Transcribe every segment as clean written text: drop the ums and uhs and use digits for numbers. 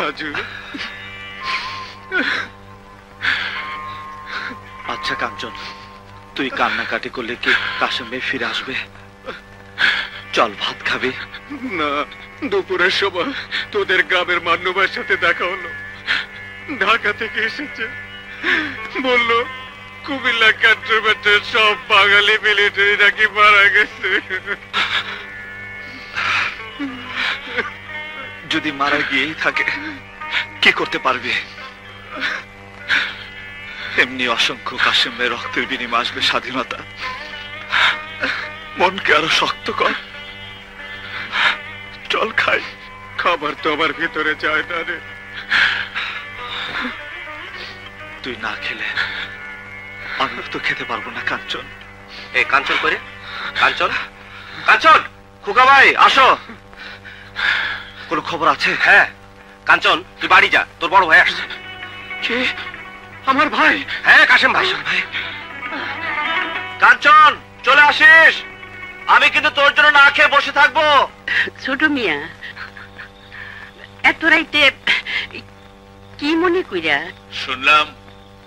রাজু। আচ্ছা কাঞ্চন, তুই কান্নাকাটি করলে কি কাশেম ভাই ফিরে আসবে? চল ভাত খাবি। না, দুপুরের সময় তোদের গ্রামের মান্নু ভাইয়ের সাথে দেখা হলো। ঢাকা থেকে এসেছে, বললো কুমিল্লা ক্যান্টনমেন্টের সব বাঙালি মিলিটারি নাকি মারা গেছে। যদি মারা গিয়েই থাকে কি করতে পারবে? এমনি অসংখ্য কাশেম ভাই রক্তের বিনিময়ে আসবে স্বাধীনতা। মনকে আরো শক্ত কর, চল খাই। খাবার তো আমার ভিতরে যায় না রে। তুই না খেলে আমি তো খেতে পারবো না কাঞ্চন। এই কাঞ্চন করে, কাঞ্চন, কাঞ্চন, খুকা ভাই আসো। কোনো খবর আছে? হ্যাঁ কাঞ্চন, তুই বাড়ি যা, তোর বড় ভাই আসছে। কে? আমার ভাই? হ্যাঁ কাশেম ভাই। কাঞ্চন চলে আসিস, আমি কিন্তু তোর জন্য না খেয়ে বসে থাকবো। ছোট মিয়া, এত রাইতে কি মনে কইরা? শুনলাম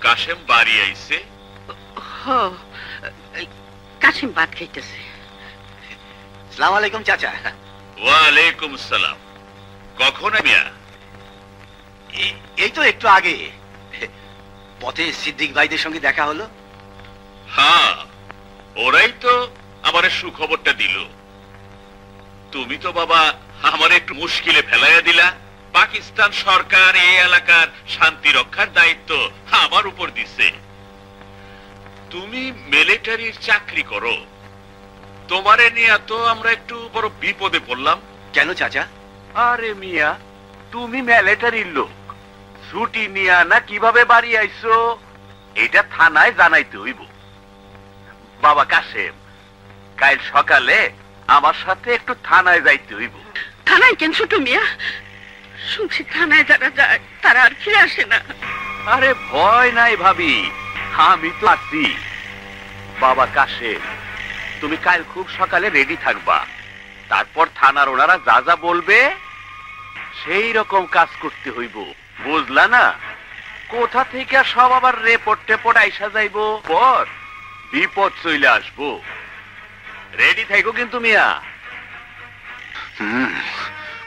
কাশেম বাড়ি আইছে। কাশেম ভাত খাইতেছে। আসসালামু আলাইকুম চাচা। ওয়ালাইকুম সালাম। কখন মিয়া? এই তো একটু আগে পথে সিদ্দিক ভাইদের সঙ্গে দেখা হলো। হ্যাঁ, ওরাই তো আমার সুখবরটা দিল। তুমি তো বাবা আমার একটু মুশকিলে ফেলাইয়া দিলা। পাকিস্তান সরকার এই এলাকার শান্তি রক্ষার দায়িত্ব আমার উপর দিছে। তুমি মিলিটারির চাকরি করো, তোমারে নিয়ে তো আমরা একটু বড় বিপদে পড়লাম। কেন চাচা? আরে মিয়া, তুমি মিলিটারির লোক, ছুটি নিয়া না কিভাবে বাড়ি আইছো এটা থানায় জানাইতে হইব। বাবা কাশেম, কাল সকালে আমার সাথে একটু থানায় যাইতে হইব। থানায় কেন ছোট মিয়া? শুনছি থানায় যারা যায় তারা আর ফিরে আসে না। আরে ভয় নাই ভাবি, আমি তো আছি। বাবা কাশেম, তুমি কাল খুব সকালে রেডি থাকবা। তারপর থানার ওনারা যা যা বলবে সেই রকম কাজ করতে হইব, বুঝলা না? কোথা থেকে সব আবার রেপোর্ট টেপোর্ট আইসা যাইব, পর বিপদ চলে আসবো। রেডি থাকো কিন্তু মিয়া।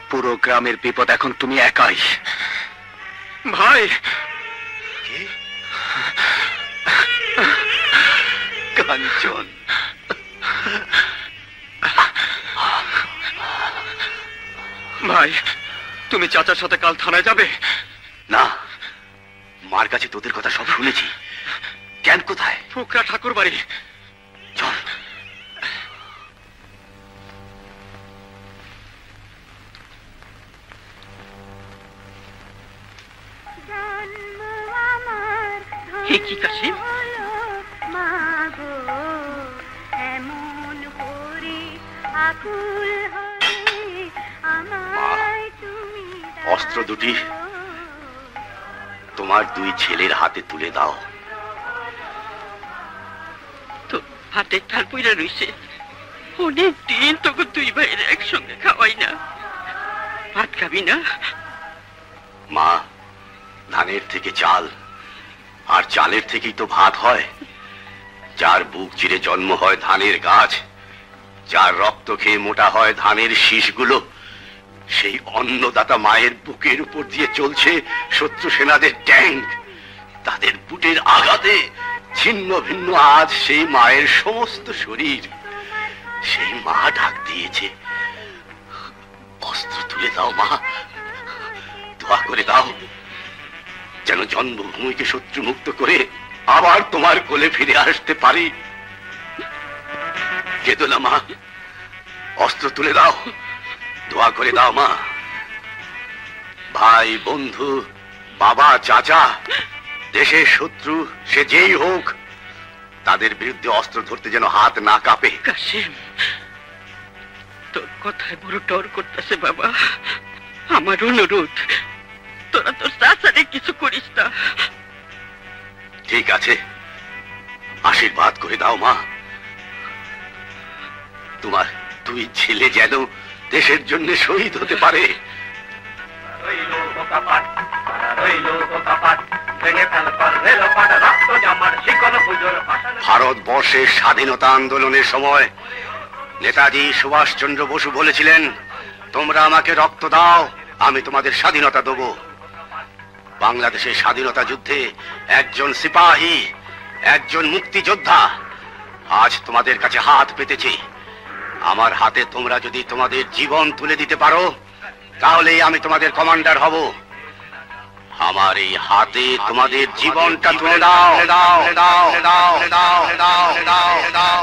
পুরো গ্রামের বিপদ এখন তুমি একাই। ভাই, কাঞ্চন, ভাই তুমি চাচার সাথে কাল থানায় যাবে? না, মার কাছে তোদের কথা সব শুনেছি। কেন কোথায়? ফুকরা ঠাকুর বাড়ি। চল। হে কি কাশেম? অস্ত্র দুটি তোমার দুই ছেলের হাতে তুলে দাও। তো ভাতের থাল পইরা রইছে, অনেক দিন তোকে দুই ভাইয়ের একসঙ্গে খাওয়াই না। ভাত খাবি না? মা, ধানের থেকে চাল আর চালের থেকেই তো ভাত হয়। যার বুক চিরে জন্ম হয় ধানের গাছ, যার রক্ত খেয়ে মোটা হয় ধানের শীষগুলো, সেই অন্নদাতা মায়ের বুকের উপর দিয়ে চলছে শত্রু সেনাদের ট্যাঙ্ক। তাদের বুটের আঘাতে ছিন্ন ভিন্ন আজ সেই মায়ের সমস্ত শরীর। সেই মা ডাক দিয়েছে, অস্ত্র তুলে দাও মা, দোয়া করে দাও যেন জন্মভূমিকে শত্রু মুক্ত করে আবার তোমার কোলে ফিরে আসতে পারি। কেঁদো না মা, অস্ত্র তুলে দাও, দোয়া করে দাও মা। ভাই, বন্ধু, বাবা, চাচা, দেশের শত্রু সে যেই হোক, তাদের বিরুদ্ধে অস্ত্র ধরতে যেন হাত না কাঁপে। কাশেম, তোর কথায় বড় ডর করতেছে বাবা। আমার অনুরোধ, তোরা তোর চাচারে কিছু করিস না। ঠিক আছে, আশীর্বাদ করে দাও মা। তোমার দুই ছেলে যেন দেশের জন্য শহীদ হতে পারে। তো কাপাট রইল তো কাপাট ভেঙে ফেল কর্নেল পাট রক্ত জামার শিকল পুজোর পাশান। ভারতবর্ষের স্বাধীনতা আন্দোলনের সময় নেতাজি সুভাষচন্দ্র বসু বলেছিলেন, তোমরা আমাকে রক্ত দাও, আমি তোমাদের স্বাধীনতা দেব। বাংলাদেশের স্বাধীনতা যুদ্ধে একজন সিপাহী, একজন মুক্তিযোদ্ধা আজ তোমাদের কাছে হাত পেতেছে। আমার হাতে তোমরা যদি তোমাদের জীবন তুলে দিতে পারো, তাহলে আমি তোমাদের কমান্ডার হব। আমার এই হাতে তোমাদের জীবনটা তুলে দাও দাও দাও দাও দাও দাও দাও দাও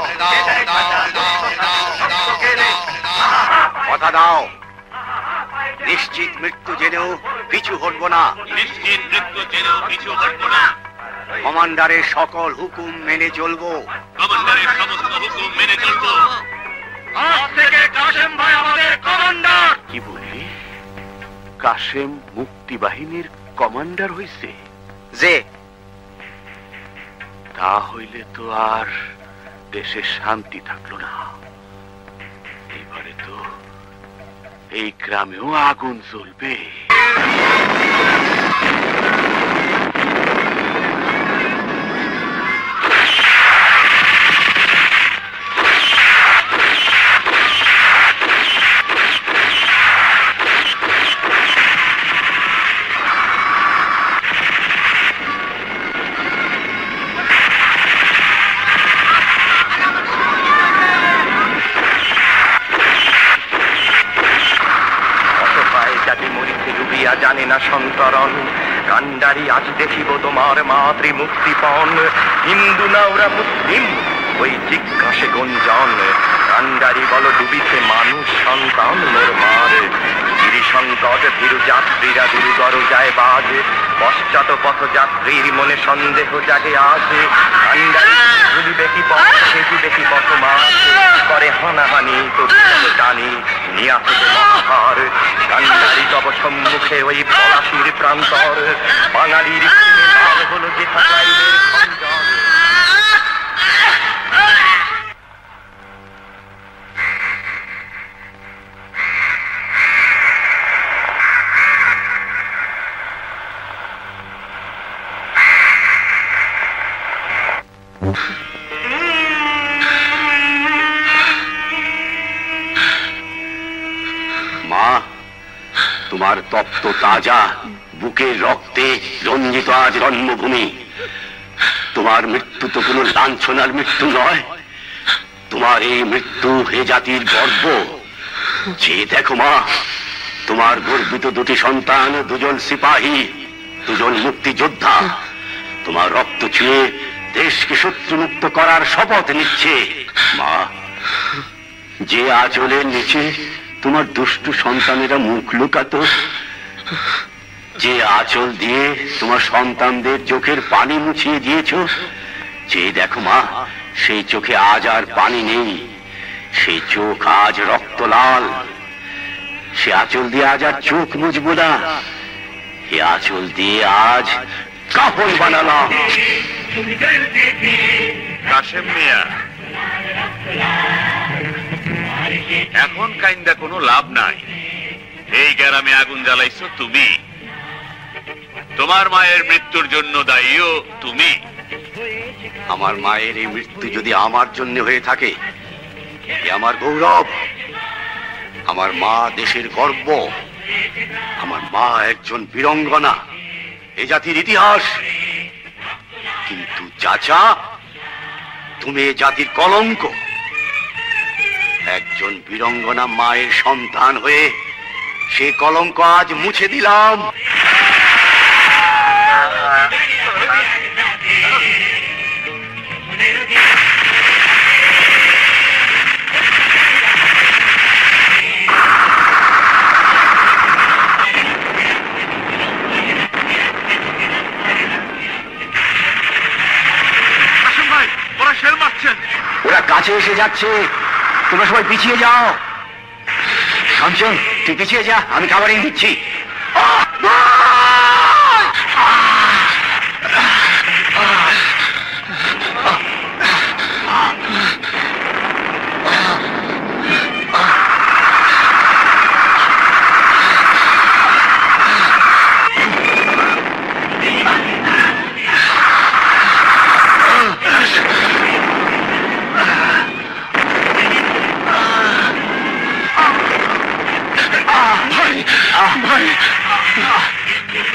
কথা দাও, নিশ্চিত মৃত্যু জেনেও পিছু হটবো না। নিশ্চিত মৃত্যু জেনেও পিছু হটবো না। কমান্ডারের সকল হুকুম মেনে চলবো। কমান্ডারের সমস্ত হুকুম মেনে চলবো। আজ থেকে কাশেম ভাই আমাদের কমান্ডার। কি বললি? কাশেম মুক্তি বাহিনীর কমান্ডার হইছে? যে তা হইলে তো আর দেশে শান্তি থাকলো না। এবারে তো এই গ্রামেও আগুন জ্বলবে। জানে না সন্তরণ কান্ডারি, আজ দেখিব তোমার মাতৃ মুক্তিপণ। হিন্দু না ওরা মুসলিম, ওই জিজ্ঞাসে গুঞ্জন। কান্ডারি বল ডুবিছে মানুষ সন্তান মোর মার। গিরিশঙ্কর ভীরু যাত্রীরা দুর্গর যায় বাজ। পশ্চাৎ পথযাত্রীর মনে সন্দেহ জাগে আজ। কান্ডারি ভুলিবে কি পথ, সেজিবে কি পথ মাছ। করে হানাহানি তো জানি নিয়াছে মহাভার। কান্ডারি তব সম্মুখে ওই পলাশির প্রান্তর। বাঙালির হলো যে থাকাইলের খঞ্জন। মা, তোমার তপ্ত তাজা বুকের রক্তে রঞ্জিত আজ জন্মভূমি। তোমার মৃত্যু তো কোনো লাঞ্ছনার মৃত্যু নয়, তোমার এই মৃত্যু হে জাতির গর্ব। যে দেখো মা, তোমার গর্বিত দুটি সন্তান, দুজন সিপাহী, দুজন মুক্তিযোদ্ধা তোমার রক্ত ছুঁয়ে দেশকে শত্রুমুক্ত করার শপথ নিচ্ছে। মা, যে আঁচলের নিচে তোমার দুষ্টু সন্তানেরা মুখ লুকাতো, যে আঁচল দিয়ে তোমার সন্তানদের চোখের পানি মুছিয়ে দিয়েছ, যে দেখো মা, সেই চোখে আজ আর পানি নেই, সেই চোখ আজ রক্ত লাল। সে আঁচল দিয়ে আজ আর চোখ মুছবো না, এ আঁচল দিয়ে আজ কাপড় বানালাম। কাশেম মিয়া, এখন কাইন্দা কোনো লাভ নাই। এই গ্রামে আগুন জ্বালাইছো তুমি, তোমার মায়ের মৃত্যুর জন্য দায়ীও তুমি। আমার মায়ের এই মৃত্যু যদি আমার জন্য হয়ে থাকে, এ আমার গৌরব। আমার মা দেশের গর্ব, আমার মা একজন বীরাঙ্গনা, এ জাতির ইতিহাস। কিন্তু চাচা, তুমি এ জাতির কলঙ্ক। একজন বীরাঙ্গনা মায়ের সন্তান হয়ে সে কলঙ্ক আজ মুছে দিলাম। ওরা শেল মারছে, ওরা কাছে এসে যাচ্ছে, তোমরা সবাই পিছিয়ে যাও। কাঞ্চন, তুই পিছিয়ে যা, আমি খাবার এনে দিচ্ছি।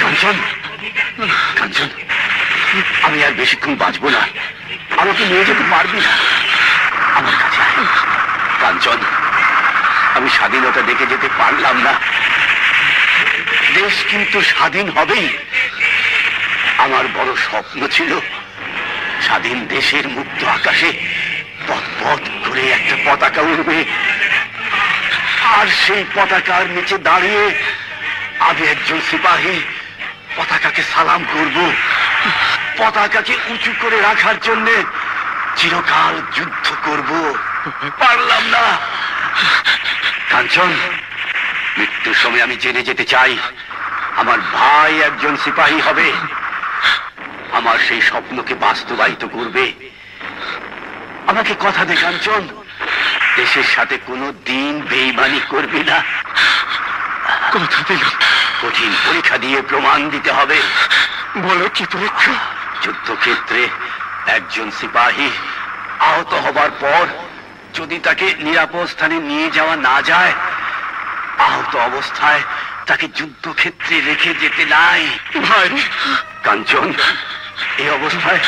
কাঞ্চন, কাঞ্চন, আমি আর বেশিক্ষণ বাঁচবো না। আমাকে নিয়ে যেতে পারবি না? আমার কাছে আয়। কাঞ্চন, আমি স্বাধীনতা দেখে যেতে পারলাম না। দেশ কিন্তু স্বাধীন হবেই। আমার বড় স্বপ্ন ছিল স্বাধীন দেশের মুক্ত আকাশে পথ পথ করে একটা পতাকা উঠবে, আর সেই পতাকার নিচে দাঁড়িয়ে আমি একজন সিপাহী পতাকাকে সালাম করব, পতাকাকে উঁচু করে রাখার জন্য চিরকাল যুদ্ধ করব। পারলাম না। কাঞ্চন, মৃত্যুর সময় আমি জেনে যেতে চাই আমার ভাই একজন সিপাহী হবে, আমার সেই স্বপ্নকে বাস্তবায়িত করবে। আমাকে কথা দে কাঞ্চন, দেশের সাথে কোনো দিন বেইমানি করবি না। কথা দিলাম। কঠিন পরীক্ষা দিয়ে প্রমাণ দিতে হবে। বলো কি পরীক্ষা? যুদ্ধক্ষেত্রে একজন সিপাহী আহত হবার পর যদি তাকে নিরাপদ স্থানে নিয়ে যাওয়া না যায়, আহত অবস্থায় তাকে যুদ্ধক্ষেত্রে রেখে যেতে নাই। ভাই কাঞ্চন, এই অবস্থায়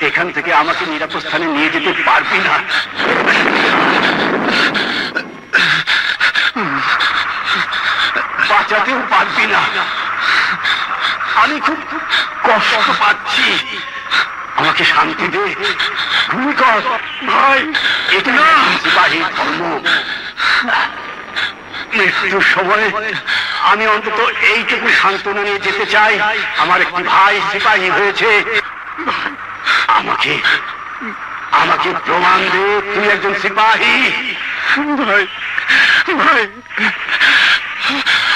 এখান থেকে আমাকে নিরাপদ স্থানে নিয়ে যেতে পারবি না। বাঁচাতেও পারবি না। আমি খুব কষ্ট পাচ্ছি। আমাকে শান্তি দে। ঘুমি কর ভাই। এটা না সিপাহীর ধর্ম। মৃত্যুর সময় আমি অন্তত এইটুকু সান্ত্বনা নিয়ে যেতে চাই, আমার একটি ভাই সিপাহী হয়েছে। আমাকে আমাকে প্রমাণ দে তুই একজন সিপাহী। ভাই ভাই,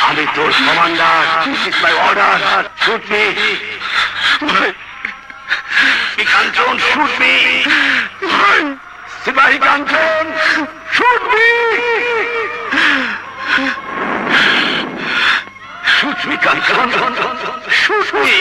আমি তোর commander. This is my order. Shoot me. ভাই কাঞ্চন, শুট মি। সিপাহী কাঞ্চন, শুট মি। শুট মি কাঞ্চন, শুট মি।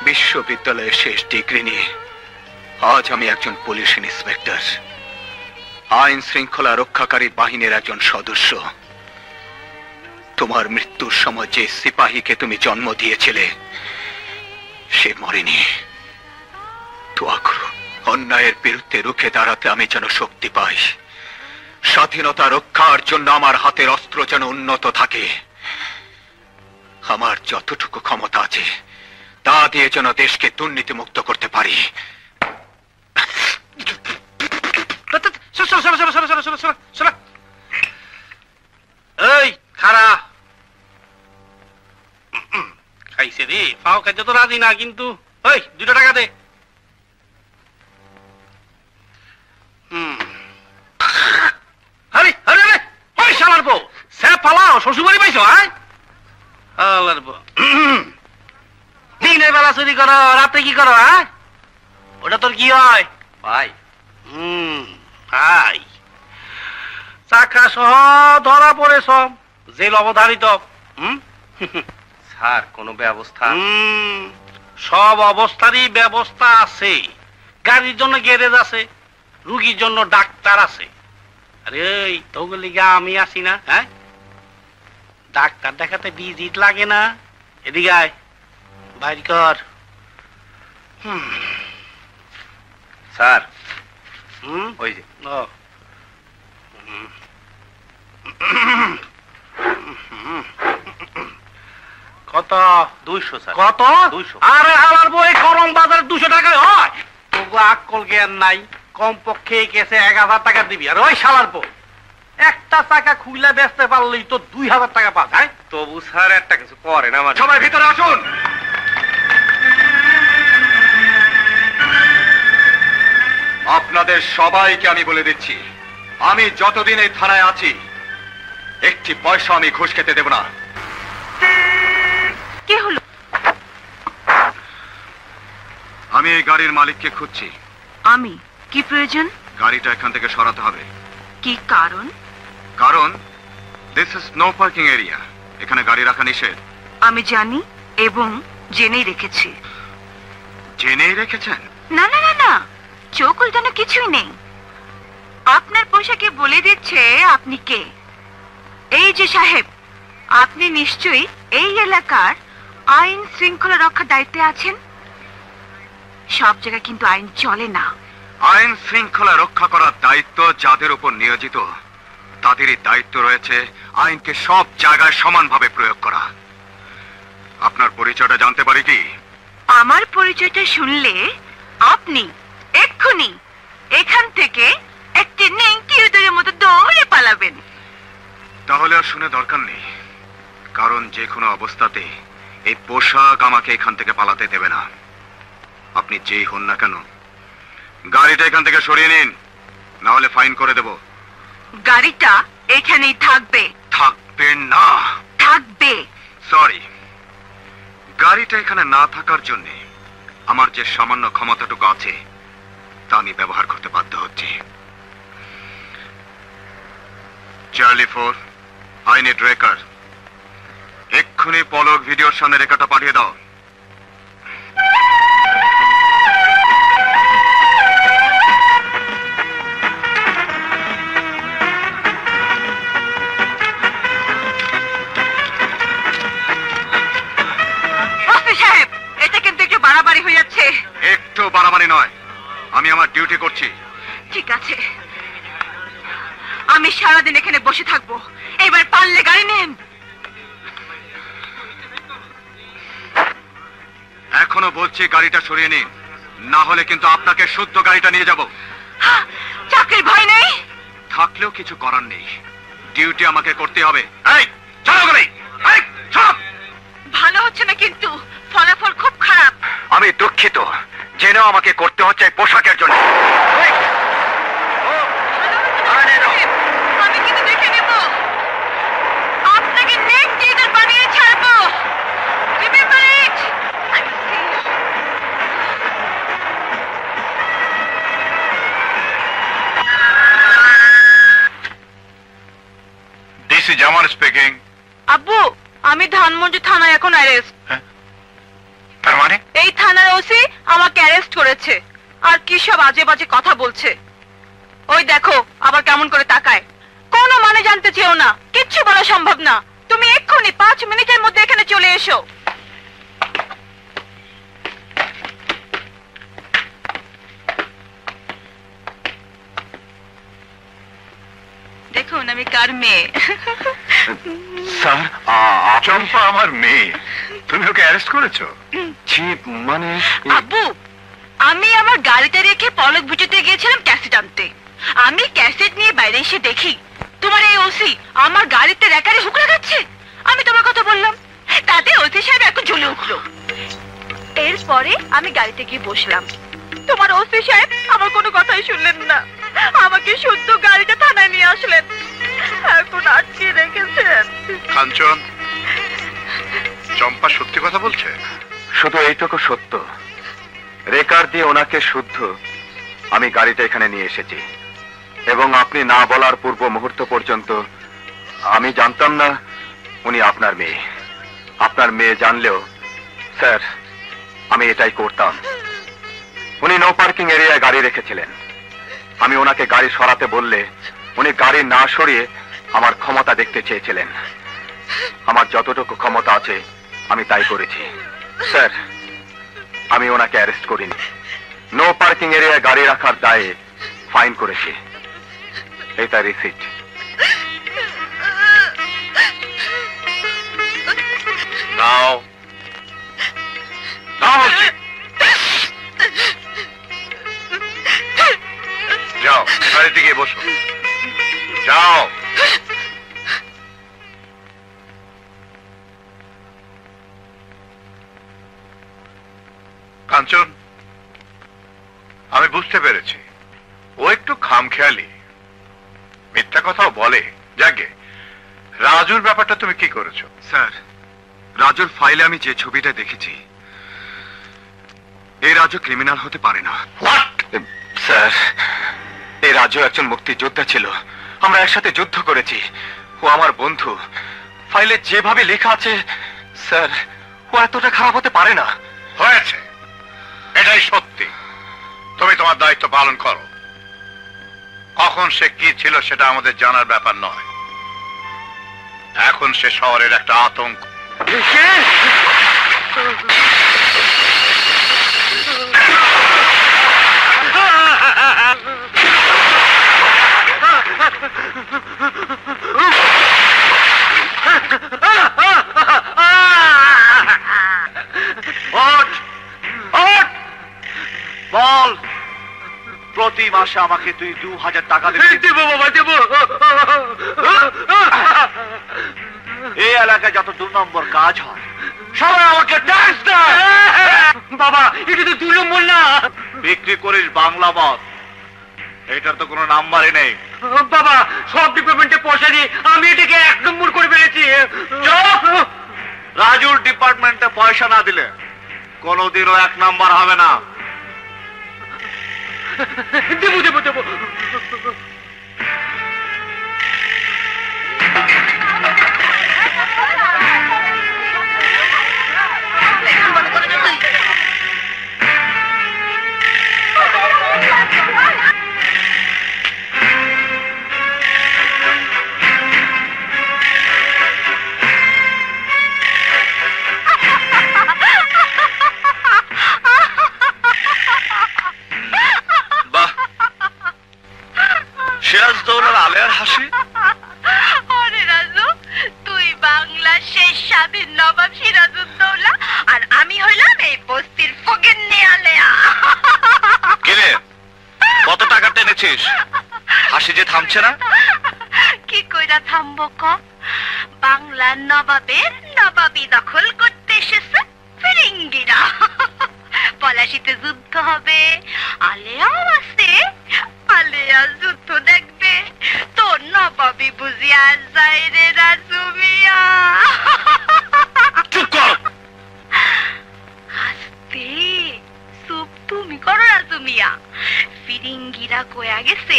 বিশ্ববিদ্যালয়ের শেষ ডিগ্রি নিয়ে আজ আমি একজন পুলিশ ইন্সপেক্টর, আইন শৃঙ্খলা রক্ষাকারী বাহিনীর একজন সদস্য। তোমার মৃত্যুর সময় যে সিপাহীকে তুমি জন্ম দিয়েছিলে সে মরেনি। দোয়া করো অন্যায়ের বিরুদ্ধে রুখে দাঁড়াতে আমি যেন শক্তি পাই। স্বাধীনতা রক্ষার জন্য আমার হাতের অস্ত্র যেন উন্নত থাকে। আমার যতটুকু ক্ষমতা আছে তা দিয়ে যেন দেশকে দুর্নীতি মুক্ত করতে পারি। এই খারা, খাইছে রে, ফাও খাইতে তো রাজি না, কিন্তু ওই 2 টাকা দে। আরে আরে আরে ওই শালার বউ, সে পালাও, শ্বশুর বাড়ি পাইছো? হ্যাঁ শালার বউ, দিনের বেলা চুরি করো, রাতে কি করো? হ্যাঁ ওটা তোর কি হয় ভাই? ভাই চাকা সহ ধরা পড়ে সব জেল অবধারিত। স্যার কোনো ব্যবস্থা? সব অবস্থারই ব্যবস্থা আছে। গাড়ির জন্য গ্যারেজ আছে, রুগীর জন্য ডাক্তার আছে। আরে এই তোগুলো লিগা আমি আসি না? হ্যাঁ ডাক্তার দেখাতে ভিজিট লাগে না? এদিকে আয়, বাইর কর। স্যার ওই যে কত? 200 স্যার। কত? 200। আরে আমার বই গরম বাজারে 200 টাকায় হয়? তোকে আক্কল জ্ঞান নাই, কমপক্ষে কেসে 1000 টাকা দিবি। আর ওই শালার বউ একটা চাকা খুইলা বেচতে পারলেই তো 2000 টাকা পাস। হ্যাঁ তবু স্যার একটা কিছু করেন আমার। সবাই ভিতরে আসুন। আপনাদের সবাইকে আমি বলে দিচ্ছি, আমি যতদিন এই থানায় আছি একটি পয়সা আমি ঘুষ খেতে দেব না। কি হলো? আমি এই গাড়ির মালিককে খুঁজছি। আমি? কি প্রয়োজন? গাড়িটা এখান থেকে সরাতে হবে। কি কারণ? কারণ this is no parking area, এখানে গাড়ি রাখা নিষেধ। আমি জানি এবং জেনেই রেখেছি। জেনেই রেখেছেন? না না না না, চোখ উল্টানো কিছুই নেই। আপনার পোশাকে বলে দিচ্ছে আপনি কে। এই যে সাহেব, আপনি নিশ্চয়ই এই এলাকার আইন শৃঙ্খলা রক্ষার দায়িত্বে আছেন। সব জায়গায় কিন্তু আইন চলে না। আইন শৃঙ্খলা রক্ষা করার দায়িত্ব যাদের উপর নিয়োজিত, তাদেরই দায়িত্ব রয়েছে আইনকে সব জায়গায় সমানভাবে প্রয়োগ করা। আপনার পরিচয়টা জানতে পারি কি? আমার পরিচয়টা শুনলে আপনি এক্ষুনি এখান থেকে একটি নেংটি উদয়ের মতো দৌড়ে পালাবেন। তাহলে আর শুনে দরকার নেই, কারণ যে কোনো অবস্থাতে এই পোশাক আমাকে এখান থেকে পালাতে দেবে না। আপনি যেই হন না কেন, গাড়িটা এখান থেকে সরিয়ে নিন, না হলে ফাইন করে দেব। গাড়িটা এখানেই থাকবে। থাকবে না? থাকবে। সরি, গাড়িটা এখানে না থাকার জন্য আমার যে সামান্য ক্ষমতাটুকু আছে তা আমি ব্যবহার করতে বাধ্য হচ্ছি। Charlie 4, I need record. এক্ষুনি পলক ভিডিওর সামনে রেকর্ডটা পাঠিয়ে দাও। সাহেব, এটা কিন্তু একটু বাড়াবাড়ি হয়ে যাচ্ছে। একটু বাড়াবাড়ি নয়, আমি আমার ডিউটি করছি। ঠিক আছে, আমি সারাদিন এখানে বসে থাকবো। এবার পারলে গাড়ি নেন। এখনো বলছি গাড়িটা সরিয়ে নিন, না হলে কিন্তু আপনাকে শুদ্ধ গাড়িটা নিয়ে যাব। চাকরির ভয় নেই? থাকলেও কিছু করার নেই, ডিউটি আমাকে করতে হবে। এই চলো গাড়ি, এই চলো। ভালো হচ্ছে না কিন্তু, ফলাফল খুব খারাপ। আমি দুঃখিত, জেনেও আমাকে করতে হচ্ছে পোশাকের জন্য। আমি কিন্তু দেখে নেব, আপনাকে নেক্সট ডে বানিয়ে ছাড়বো। Remember it. This is Jamal speaking. আব্বু, আমি ধানমন্ডি থানায় এখন অ্যারেস্ট। তার মানে? এই থানার ওসি আমাকে অ্যারেস্ট করেছে, আর কি সব আজে বাজে কথা বলছে। ওই দেখো আবার কেমন করে তাকায়। কোনো মানে জানতে চেও না, কিচ্ছু বলা সম্ভব না। তুমি এক্ষুনি 5 মিনিটের মধ্যে এখানে চলে এসো। দেখুন আমি কার মেয়ে। স্যার, চম্পা আমার মেয়ে, তুমি ওকে অ্যারেস্ট করেছো? জি, মানে আব্বু, আমি আমার গাড়িতে রেখে পলক ভিডিওতে গিয়েছিলাম ক্যাসেট আনতে। আমি ক্যাসেট নিয়ে বাইরে এসে দেখি তোমার এই ওসি আমার গাড়িতে রেকারে হুক লাগাচ্ছে। আমি তোমার কথা বললাম, তাতে ওসি সাহেব এখন জ্বলে উঠলো। এরপরে আমি গাড়িতে গিয়ে বসলাম। তোমার ওসি সাহেব আমার কোনো কথাই শুনলেন না, আমাকে শুদ্ধ গাড়িটা থানায় নিয়ে আসলেন, এখন আটকে রেখেছেন। কাঞ্চন, চম্পা সত্যি কথা বলছে? শুধু এইটুকু সত্য, রেকার দিয়ে ওনাকে শুদ্ধ আমি গাড়িটা এখানে নিয়ে এসেছি, এবং আপনি না বলার পূর্ব মুহূর্ত পর্যন্ত আমি জানতাম না উনি আপনার মেয়ে। আপনার মেয়ে জানলেও স্যার আমি এটাই করতাম। উনি নো পার্কিং এরিয়ায় গাড়ি রেখেছিলেন, আমি ওনাকে গাড়ি সরাতে বললে উনি গাড়ি না সরিয়ে আমার ক্ষমতা দেখতে চেয়েছিলেন। আমার যতটুকু ক্ষমতা আছে আমি তাই করেছি। স্যার আমি ওনাকে অ্যারেস্ট করিনি, নো পার্কিং এরিয়ায় গাড়ি রাখার দায়ে ফাইন করেছি। এটা রিসিট। নাও নাও, যাও গাড়িতে গিয়ে বসো, যাও। কাঞ্চন, আমি বুঝতে পেরেছি ও একটু খামখেয়ালি, মিথ্যা কথাও বলে। যাকে রাজুর ব্যাপারটা তুমি কি করেছো? স্যার রাজুর ফাইলে আমি যে ছবিটা দেখেছি, এই রাজু ক্রিমিনাল হতে পারে না। স্যার এই রাজু একজন মুক্তিযোদ্ধা ছিল, আমরা একসাথে যুদ্ধ করেছি, ও আমার বন্ধু। ফাইলে যেভাবে লেখা আছে স্যার ও এতটা খারাপ হতে পারে না। হয়েছে, এটাই সত্যি। তুমি তোমার দায়িত্ব পালন করো। কখন সে কি ছিল সেটা আমাদের জানার ব্যাপার নয়। এখন সে শহরের একটা আতঙ্ক। বল, প্রতি মাসে আমাকে তুই 2000 টাকা দেব? বাবা দেব। এই এলাকায় যত 2 নম্বর কাজ হয় সবাই আমাকে ট্যাক্স দেয়। বাবা এটা তো 2 নম্বর না। বিক্রি করিস বাংলা মদ, এটার তো কোনো নাম্বারই নেই। বাবা সব ডিপার্টমেন্টে পয়সা দিয়ে আমি এটাকে 1 নম্বর করে ফেলেছি। রাজুর ডিপার্টমেন্টে পয়সা না দিলে কোনোদিনও 1 নম্বর হবে না। দেবো দেবো দেবো। আলেয়ার হাসি। ওরে রাজু, তুই বাংলার শেষ স্বাধীন নবাব সিরাজউদ্দৌলা, আর আমি হইলাম এই বস্তির ফকিন্নি আলেয়া। কিরে কত টাকা টেনেছিস? হাসি যে থামছে না। কি কইরা থামবো ক? বাংলার নবাবের নবাবি দখল করতে এসেছে ফিরিঙ্গিরা। পলাশিতে যুদ্ধ হবে, আলেয়াও আছে, আলেয়া যুদ্ধ দেখবে। তোর নবাবি বুঝিয়া যায় রে রাজু মিয়া। চুপ কর। আস্তে চুপ তুমি করো রাজু মিয়া। ফিরিঙ্গিরা কয়া গেছে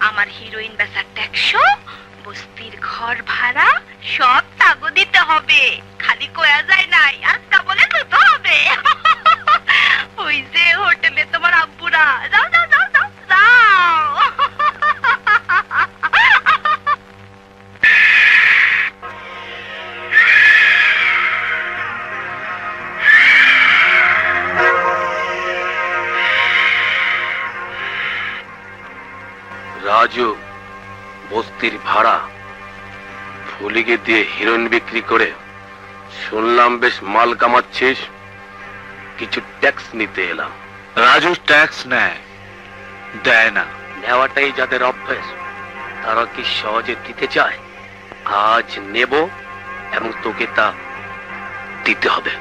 আমার হিরোইন বেচার 100, বস্তির ঘর ভাড়া সব তাগো দিতে হবে। খালি কয়া যায় নাই, আজকা বলে দিতে হবে। ওই যে হোটেলে তোমার আব্বুরা। যাও যাও যাও যাও যাও। রাজু বস্তির ভাড়া ফুলিকে দিয়ে হিরোইন বিক্রি করে শুনলাম বেশ মাল কামাচ্ছিস, কিছু ট্যাক্স নিতে এলাম। রাজু ট্যাক্স নেয়, দেয় না। নেওয়াটাই যাদের অভ্যাস তারা কি সহজে দিতে চায়? আজ নেব এবং তোকে তা দিতে হবে।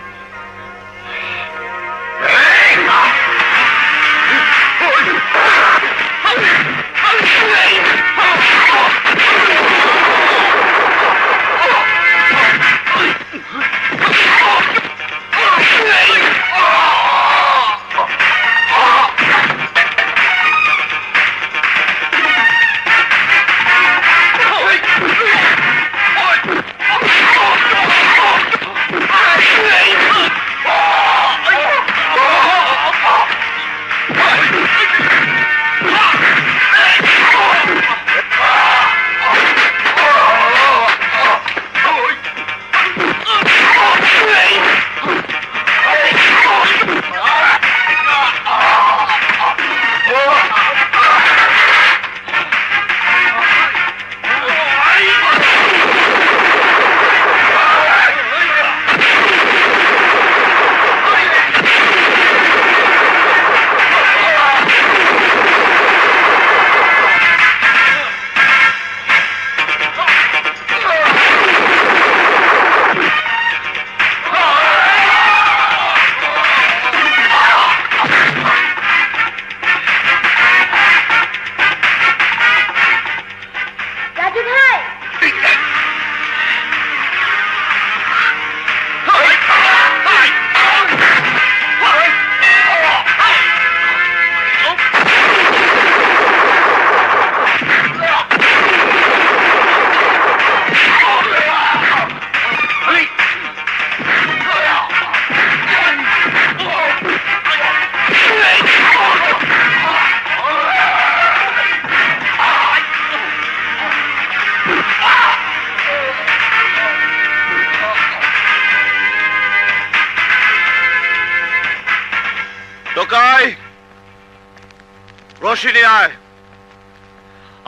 রশি নিয়ে আয়,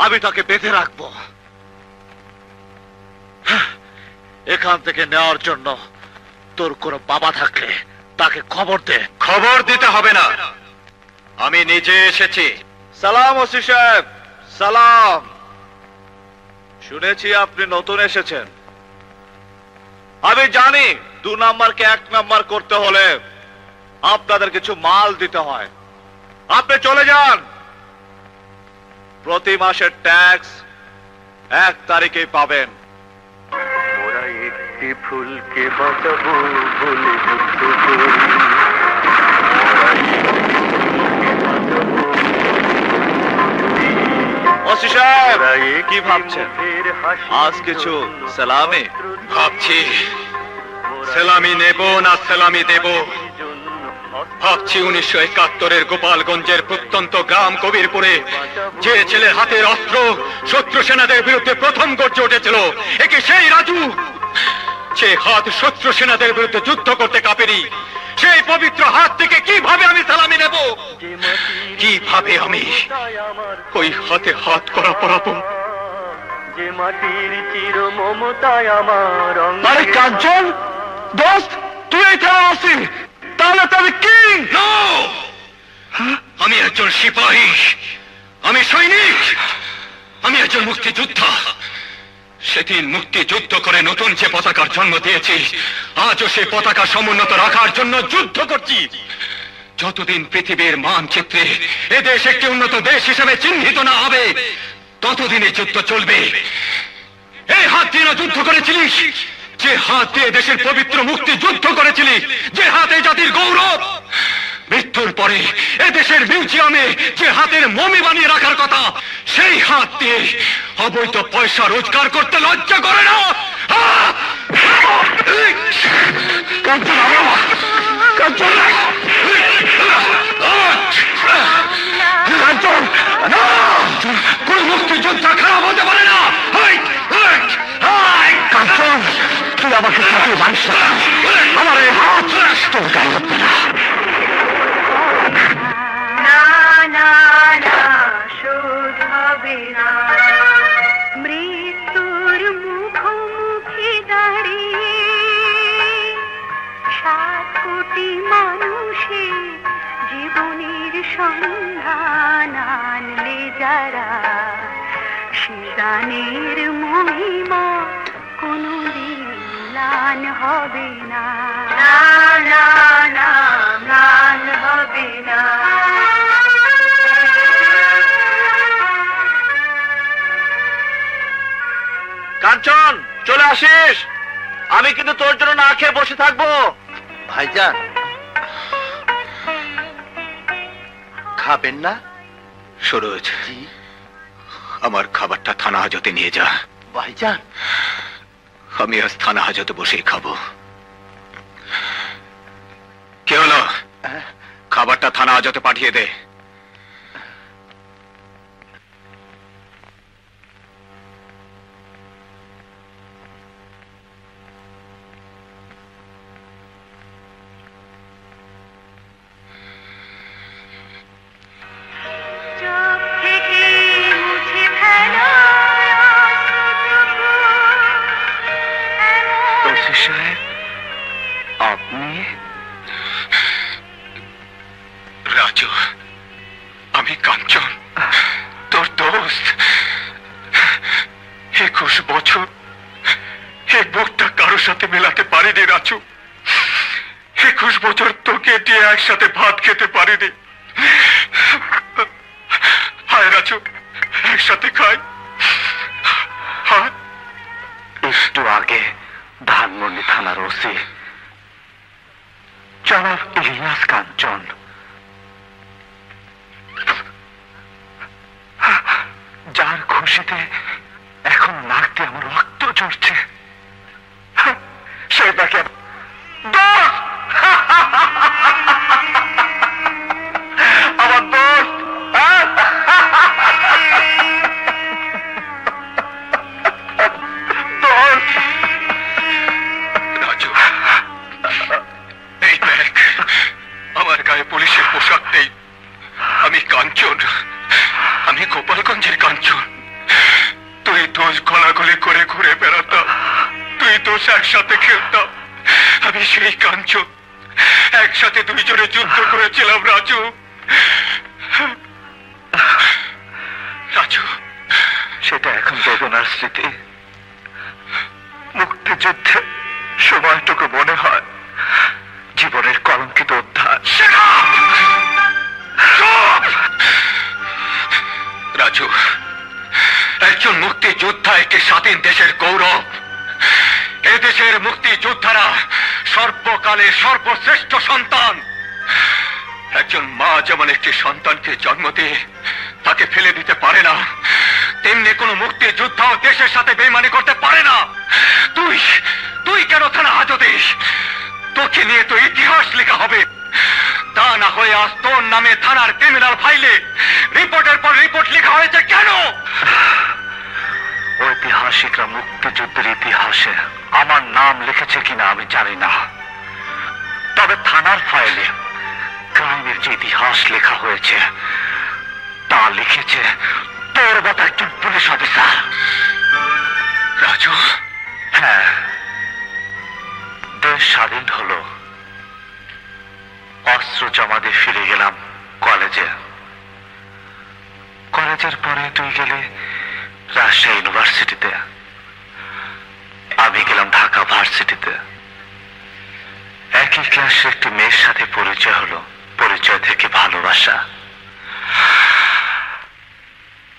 আমি তাকে বেঁধে রাখবো। এখান থেকে নেওয়ার জন্য তোর কোন বাবা থাকলে তাকে খবর দে। খবর দিতে হবে না, আমি নিজে এসেছি। সালাম ওসি সাহেব, সালাম। শুনেছি আপনি নতুন এসেছেন। আমি জানি 2 নাম্বারকে 1 নাম্বার করতে হলে আপনাদের কিছু মাল দিতে হয়। আপনি চলে যান, প্রতি মাসের ট্যাক্স 1 তারিখেই পাবেন। ওরা একটি ফুলকে বাঁচাবো বলে যুদ্ধ করি। ওসি সাহেব কি ভাবছেন? আজ কিছু সালামি ভাবছি সালামি নেব না সালামি দেব। ভাবছি 1971-এর গোপালগঞ্জের প্রত্যন্ত গ্রাম কবিরপুরে যে ছেলের হাতের অস্ত্র শত্রু সেনাদের বিরুদ্ধে প্রথম গর্জে উঠেছিল, একে সেই রাজু। যে হাত শত্রু সেনাদের বিরুদ্ধে যুদ্ধ করতে কাঁপেনি, সেই পবিত্র হাত থেকে কিভাবে আমি সালামি নেব? কিভাবে আমি ওই হাতে হাত করা পরাবো? যে মাটির চির মমতায় আমার। আরে কাঞ্চন দোস্ত, তুই এখানে আসিস, তাহলে তবে কি? আমি একজন সিপাহী, আমি সৈনিক, আমি একজন মুক্তিযোদ্ধা। সেদিন মুক্তিযুদ্ধ করে নতুন যে পতাকার জন্ম দিয়েছি, আজও সেই পতাকা সমুন্নত রাখার জন্য যুদ্ধ করছি। যতদিন পৃথিবীর মানচিত্রে এদেশ একটি উন্নত দেশ হিসেবে চিহ্নিত না হবে, ততদিনই যুদ্ধ চলবে। এই হাত দিয়ে যুদ্ধ করেছিলিস, যে হাত দিয়ে দেশের পবিত্র মুক্তি যুদ্ধ করেছিলি, যে হাতে জাতির গৌরব। মৃত্যুর পরে এদেশের মিউজিয়ামে যে হাতের মমি বানিয়ে রাখার কথা, সেই হাত দিয়ে অবৈধ পয়সা রোজগার করতে লজ্জা করে না? কোন মুক্তিযোদ্ধা খারাপ হতে পারে না। তুই আমাকে সাথে মানিস না, আমার এই হাত তোর গায়ে লাগবে না। মৃত্যুর মুখোমুখি দাঁড়িয়ে 7 কোটি মানুষের জীবনের সন্ধান আনলে যারা, সে গানের মহিমা কোনদিন ম্লান হবে না, না না না ম্লান হবে না। কাঞ্চন চলে আসিস, আমি কিন্তু তোর জন্য না খেয়ে বসে থাকবো। ভাইজান খাবেন না? সরোজ, আমার খাবারটা থানা হাজতে নিয়ে যা। ভাইজান আমি আজ থানা হাজতে বসেই খাবো। কে হলো? খাবারটা থানা হাজতে পাঠিয়ে দে। আপনি? রাজু, আমি কাঞ্চন, তোর দোস্ত। 21 বছর এই বুকটা কারোর সাথে মেলাতে পারিনি রাজু। 21 বছর তোকে দিয়ে একসাথে ভাত খেতে পারিনি। হায় রাজু, একসাথে খাই। একটু আগে ধানমন্ডি থানার ওসি জনাব ইলিয়াস কাঞ্চন যার খুশিতে এখন নাক দিয়ে আমার রক্ত ঝরছে, সে তাকে আমার দোস্ত রাজু, এই দেখ, আমার গায়ে পুলিশের পোশাক নেই। আমি কাঞ্চন, আমি গোপালগঞ্জের কাঞ্চন। তুই দোষ গলাগলি করে ঘুরে বেড়াতাম, তুই দোষ একসাথে খেলতাম। আমি সেই কাঞ্চন, একসাথে দুইজনে যুদ্ধ করেছিলাম রাজু। রাজু, সেটা এখন বেদনার স্মৃতি। মুক্তিযুদ্ধে সময়টুকু মনে হয় জীবনের কলঙ্কিত অধ্যায়। রাজু, একজন মুক্তিযোদ্ধা একটি স্বাধীন দেশের গৌরব। এদেশের মুক্তিযোদ্ধারা সর্বকালে সর্বশ্রেষ্ঠ সন্তান। একজন মা যেমন একটি সন্তানকে জন্ম দিয়ে তাকে ফেলে দিতে পারে না, তেমনি কোনো মুক্তিযোদ্ধাও দেশের সাথে বেইমানি করতে পারে না। তুই কেন থানা হাজতে? তোকে নিয়ে তো ইতিহাস লেখা হবে। তা না হয়ে আজ তোর নামে থানার ক্রিমিনাল ফাইলে রিপোর্টের পর রিপোর্ট লেখা হয়েছে কেন? ঐতিহাসিকরা মুক্তিযুদ্ধের ইতিহাসে আমার নাম লিখেছে কিনা আমি জানি না, তবে থানার ফাইলে ক্রাইমের যে ইতিহাস লেখা হয়েছে তা লিখেছে তোর মতো একজন পুলিশ অফিসার। রাজু, হ্যাঁ, দেশ স্বাধীন হলো, অস্ত্র জমা দিয়ে ফিরে গেলাম কলেজে। কলেজের পরে তুই গেলে রাজশাহী ইউনিভার্সিটিতে, আমি গেলাম ঢাকা ভার্সিটিতে। একই ক্লাসে একটি মেয়ের সাথে পরিচয় হলো, পরিচয় থেকে ভালোবাসা।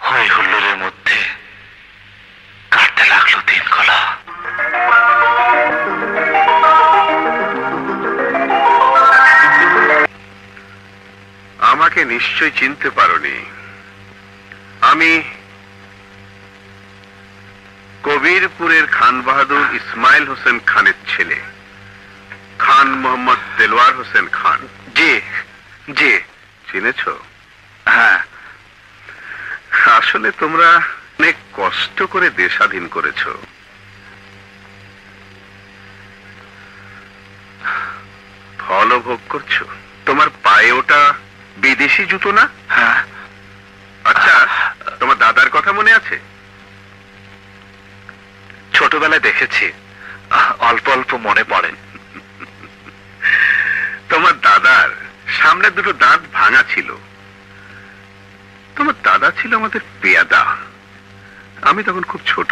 হই হুল্লোড়ের মধ্যে কাটতে লাগলো দিনগুলো। আমাকে নিশ্চয় চিনতে পারোনি। আমি কবিরপুরের খান বাহাদুর ইসমাইল হোসেন খানের ছেলে, খান মোহাম্মদ দেলোয়ার হোসেন খান। জি জি, চিনেছ? হ্যাঁ। আসলে তোমরা অনেক কষ্ট করে দেশ স্বাধীন করেছ। ফল ভোগ করছো। তোমার পায়ে ওটা বিদেশি জুতো না? হ্যাঁ। আচ্ছা, তোমার দাদার কথা মনে আছে? ছোটবেলায় দেখেছি, অল্প অল্প মনে পড়ে। তোমার দাদার সামনে দুটো দাঁত ভাঙা ছিল। তোমার দাদা ছিল আমাদের পেয়াদা। আমি তখন খুব ছোট।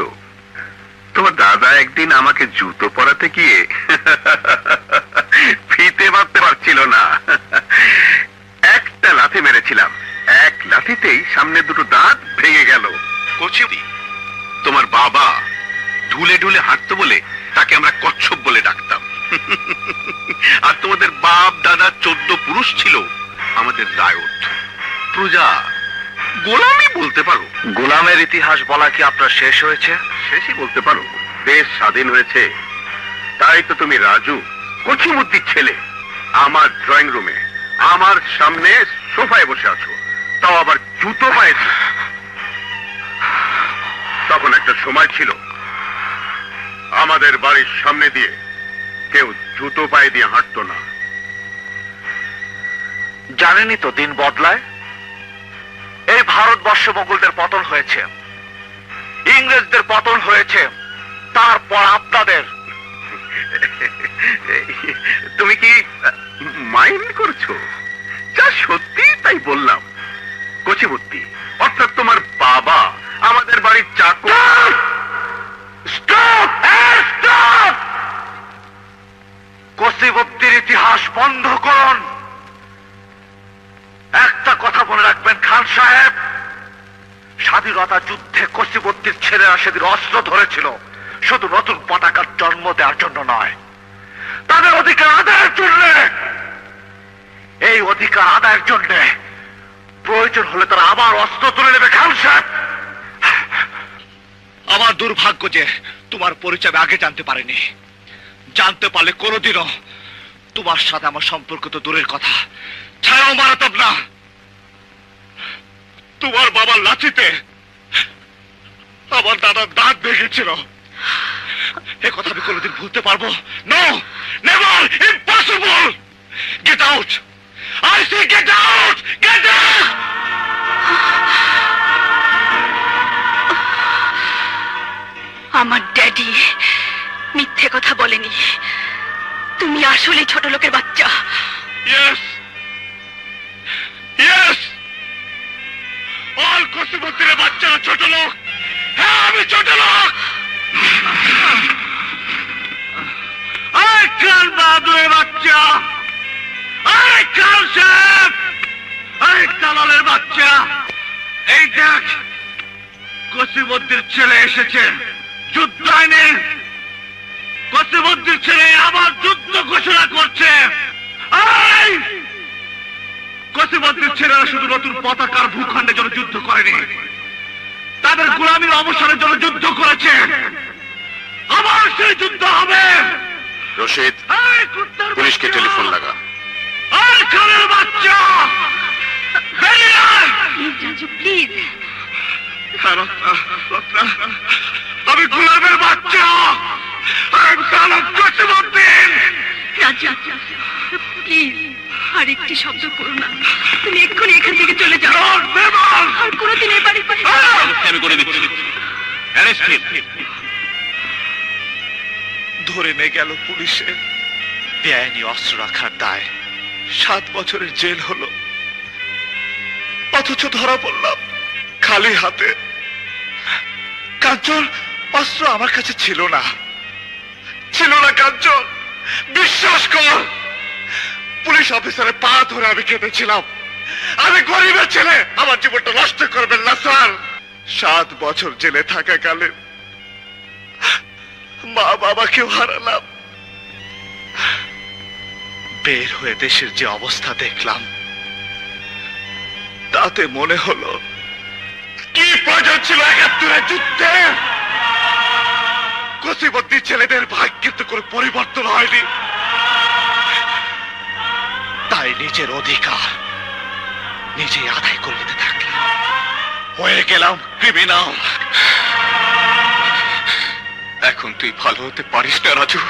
তোমার দাদা একদিন আমাকে জুতো পরাতে গিয়ে ফিতে বাঁধতে পারছিল না, একটা লাথি মেরেছিলাম, এক লাথিতেই সামনে দুটো দাঁত ভেঙে গেল। কচি, তোমার বাবা ঢুলে ঢুলে হাঁটতো বলে তাকে আমরা কচ্ছপ বলে ডাকতাম। আর তোমাদের বাপ দাদা 14 পুরুষ ছিল, আমাদের রায়ত, প্রজা, গোলামি বলতে পারো। গোলামের ইতিহাস বলা কি আপনার শেষ হয়েছে? শেষই বলতে পারো। দেশ স্বাধীন হয়েছে, তাই তো তুমি রাজু, কচিমুদ্দির ছেলে, আমার ড্রয়িং রুমে আমার সামনে সোফায় বসে আছো, তাও আবার জুতো পায়ে। তখন একটা সময় ছিল আমাদের বাড়ির সামনে দিয়ে কেউ জুতো পায়ে দিয়ে হাঁটতো না। জানেনই তো দিন বদলায়। এই ভারতবর্ষ মোগলদের পতন হয়েছে, ইংরেজদের পতন হয়েছে, তারপর আপনাদের। তুমি কি মাইন্ড করছো? যা সত্যি তাই বললাম। কচিমুদ্দি অর্থাৎ তোমার বাবা আমাদের বাড়ির চাকর। স্টপ! কচিমুদ্দির ইতিহাস বন্ধ করুন। একটা কথা মনে রাখবেন খান সাহেব, স্বাধীনতা যুদ্ধে কচিমুদ্দির ছেলেরা সেদিন অস্ত্র ধরেছিল শুধু নতুন পতাকার জন্ম দেওয়ার জন্য নয়, তাদের অধিকার আদায়ের জন্য। এই অধিকার আদায়ের জন্য প্রয়োজন হলে তারা আবার অস্ত্র তুলে নেবে। খান সাহেব, আমার দুর্ভাগ্য যে তোমার পরিচয় আমি আগে জানতে পারিনি। জানতে পারলে কোনোদিনও তোমার সাথে আমার সম্পর্ক তো দূরের কথা, ছায়াও মারাতাম না। তোমার বাবার লাঠিতে আমার দাদার দাঁত ভেঙেছিল, এ কথা আমি কোনোদিন ভুলতে পারবো? No, never, impossible. Get out, I say get out, get out. আমার ড্যাডি মিথ্যে কথা বলেনি, তুমি আসলে ছোট লোকের বাচ্চা। ইয়েস, ইয়েস, অল কচিমুদ্দির বাচ্চারা ছোট লোক। হ্যাঁ, আমি ছোট লোক। আরে খান বাহাদুরের বাচ্চা, আরে খান সাহেব, আরে দালালের বাচ্চা, এই দেখ কচিমুদ্দির ছেলে এসেছে, যুদ্ধ আইনে কচিমুদ্দির ছেলে আবার যুদ্ধ ঘোষণা করছে। কচিমুদ্দির ছেলেরা শুধু নতুন পতাকার ভূখণ্ডের জন্য যুদ্ধ করেনি, তাদের গোলামীর অবসরের জন্য যুদ্ধ করেছে। আবার সেই যুদ্ধ হবে। রশিদ, পুলিশকে টেলিফোন লাগা। আর খানের বাচ্চা বেরিয়ে আয়। প্লিজ, আমি গোলামের বাচ্চা, আমি দানব কচিমুদ্দিন। রাজা প্লিজ আর একটি শব্দ করো না, তুমি এক্ষুনি এখান থেকে চলে যাও। আর কোনোদিন এই বাড়ির পাশে আমি করে দিচ্ছি। ধরে নিয়ে গেল পুলিশে, বেআইনি অস্ত্র রাখার দায় 7 বছরের জেল হলো, অথচ ধরা পড়লাম খালি হাতে। কাঞ্চন, অস্ত্র আমার কাছে ছিল না, ছিল না কাঞ্চন, বিশ্বাস কর। পুলিশ অফিসারের পা ধরে আমি কেঁদেছিলাম। আমি গরিবের ছেলে, আমার জীবনটা নষ্ট করবেন না স্যার। 7 বছর জেলে থাকাকালে মা বাবাকেও হারালাম। বের হয়ে দেশের যে অবস্থা দেখলাম, তাতে মনে হলো কি প্রয়োজন ছিল 71-এর যুদ্ধে। কচিমুদ্দির ছেলেদের ভাগ্যের তো কোনো পরিবর্তন হয়নি, তাই নিজের অধিকার নিজেই আদায় করে নিতে থাকলাম। হয়ে গেলাম ক্রিমিনাল। এখন তুই ভালো হতে পারিস না রাজু।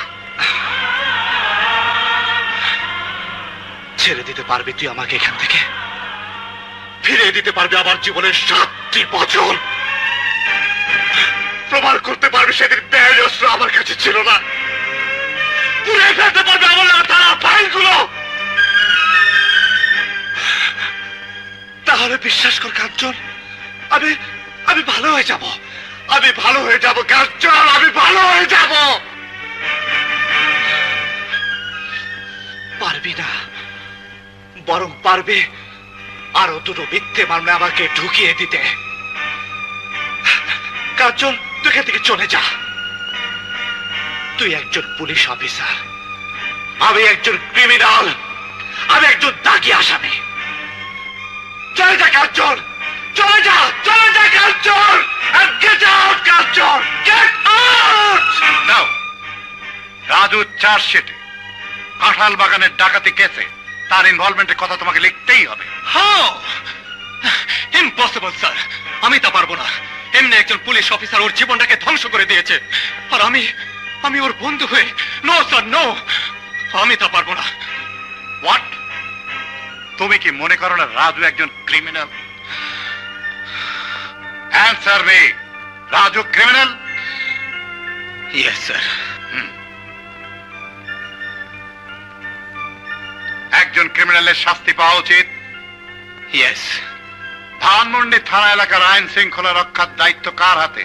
ছেড়ে দিতে পারবি তুই আমাকে এখান থেকে? ফিরিয়ে দিতে পারবি আমার জীবনের 7টি বছর? প্রমাণ করতে পারবি সেদিন বেআইনি অস্ত্র আমার কাছে ছিল না? পুড়ে ফেলতে পারবি আমার থানা ফাইলগুলো? তাহলে বিশ্বাস কর কাঞ্চন, আমি ভালো হয়ে যাব, আমি ভালো হয়ে যাব কাঞ্চন, আমি ভালো হয়ে যাব। পারবি না, বরং পারবে আরো দুটো মিথ্যে মামলা আমাকে ঢুকিয়ে দিতে। কাঞ্চন, তুই এখান থেকে চলে যা। তুই একজন পুলিশ অফিসার, আমি একজন ক্রিমিনাল, আমি একজন দাগি আসামি। চলে যা কাঞ্চন, চলে যা, চলে যা কাঞ্চন, and get out Kanchan, get out! নাও, রাজু চার্জশিটে কাঁঠাল বাগানের ডাকাতি কেসে তার ইনভলভমেন্টের কথা তোমাকে লিখতেই হবে। হাউ ইম্পসিবল স্যার, আমি তা পারবো না। এমনি একজন পুলিশ অফিসার ওর জীবনটাকে ধ্বংস করে দিয়েছে, আর আমি ওর বন্ধু হয়ে, নো স্যার নো, আমি তা পারবো না। হোয়াট? তুমি কি মনে করো না রাজু একজন criminal? Answer me, Raju criminal? Yes sir. একজন ক্রিমিনালের শাস্তি পাওয়া উচিত। ইয়েস। ধানমন্ডি থানা এলাকার আইন শৃঙ্খলা রক্ষার দায়িত্ব কার হাতে?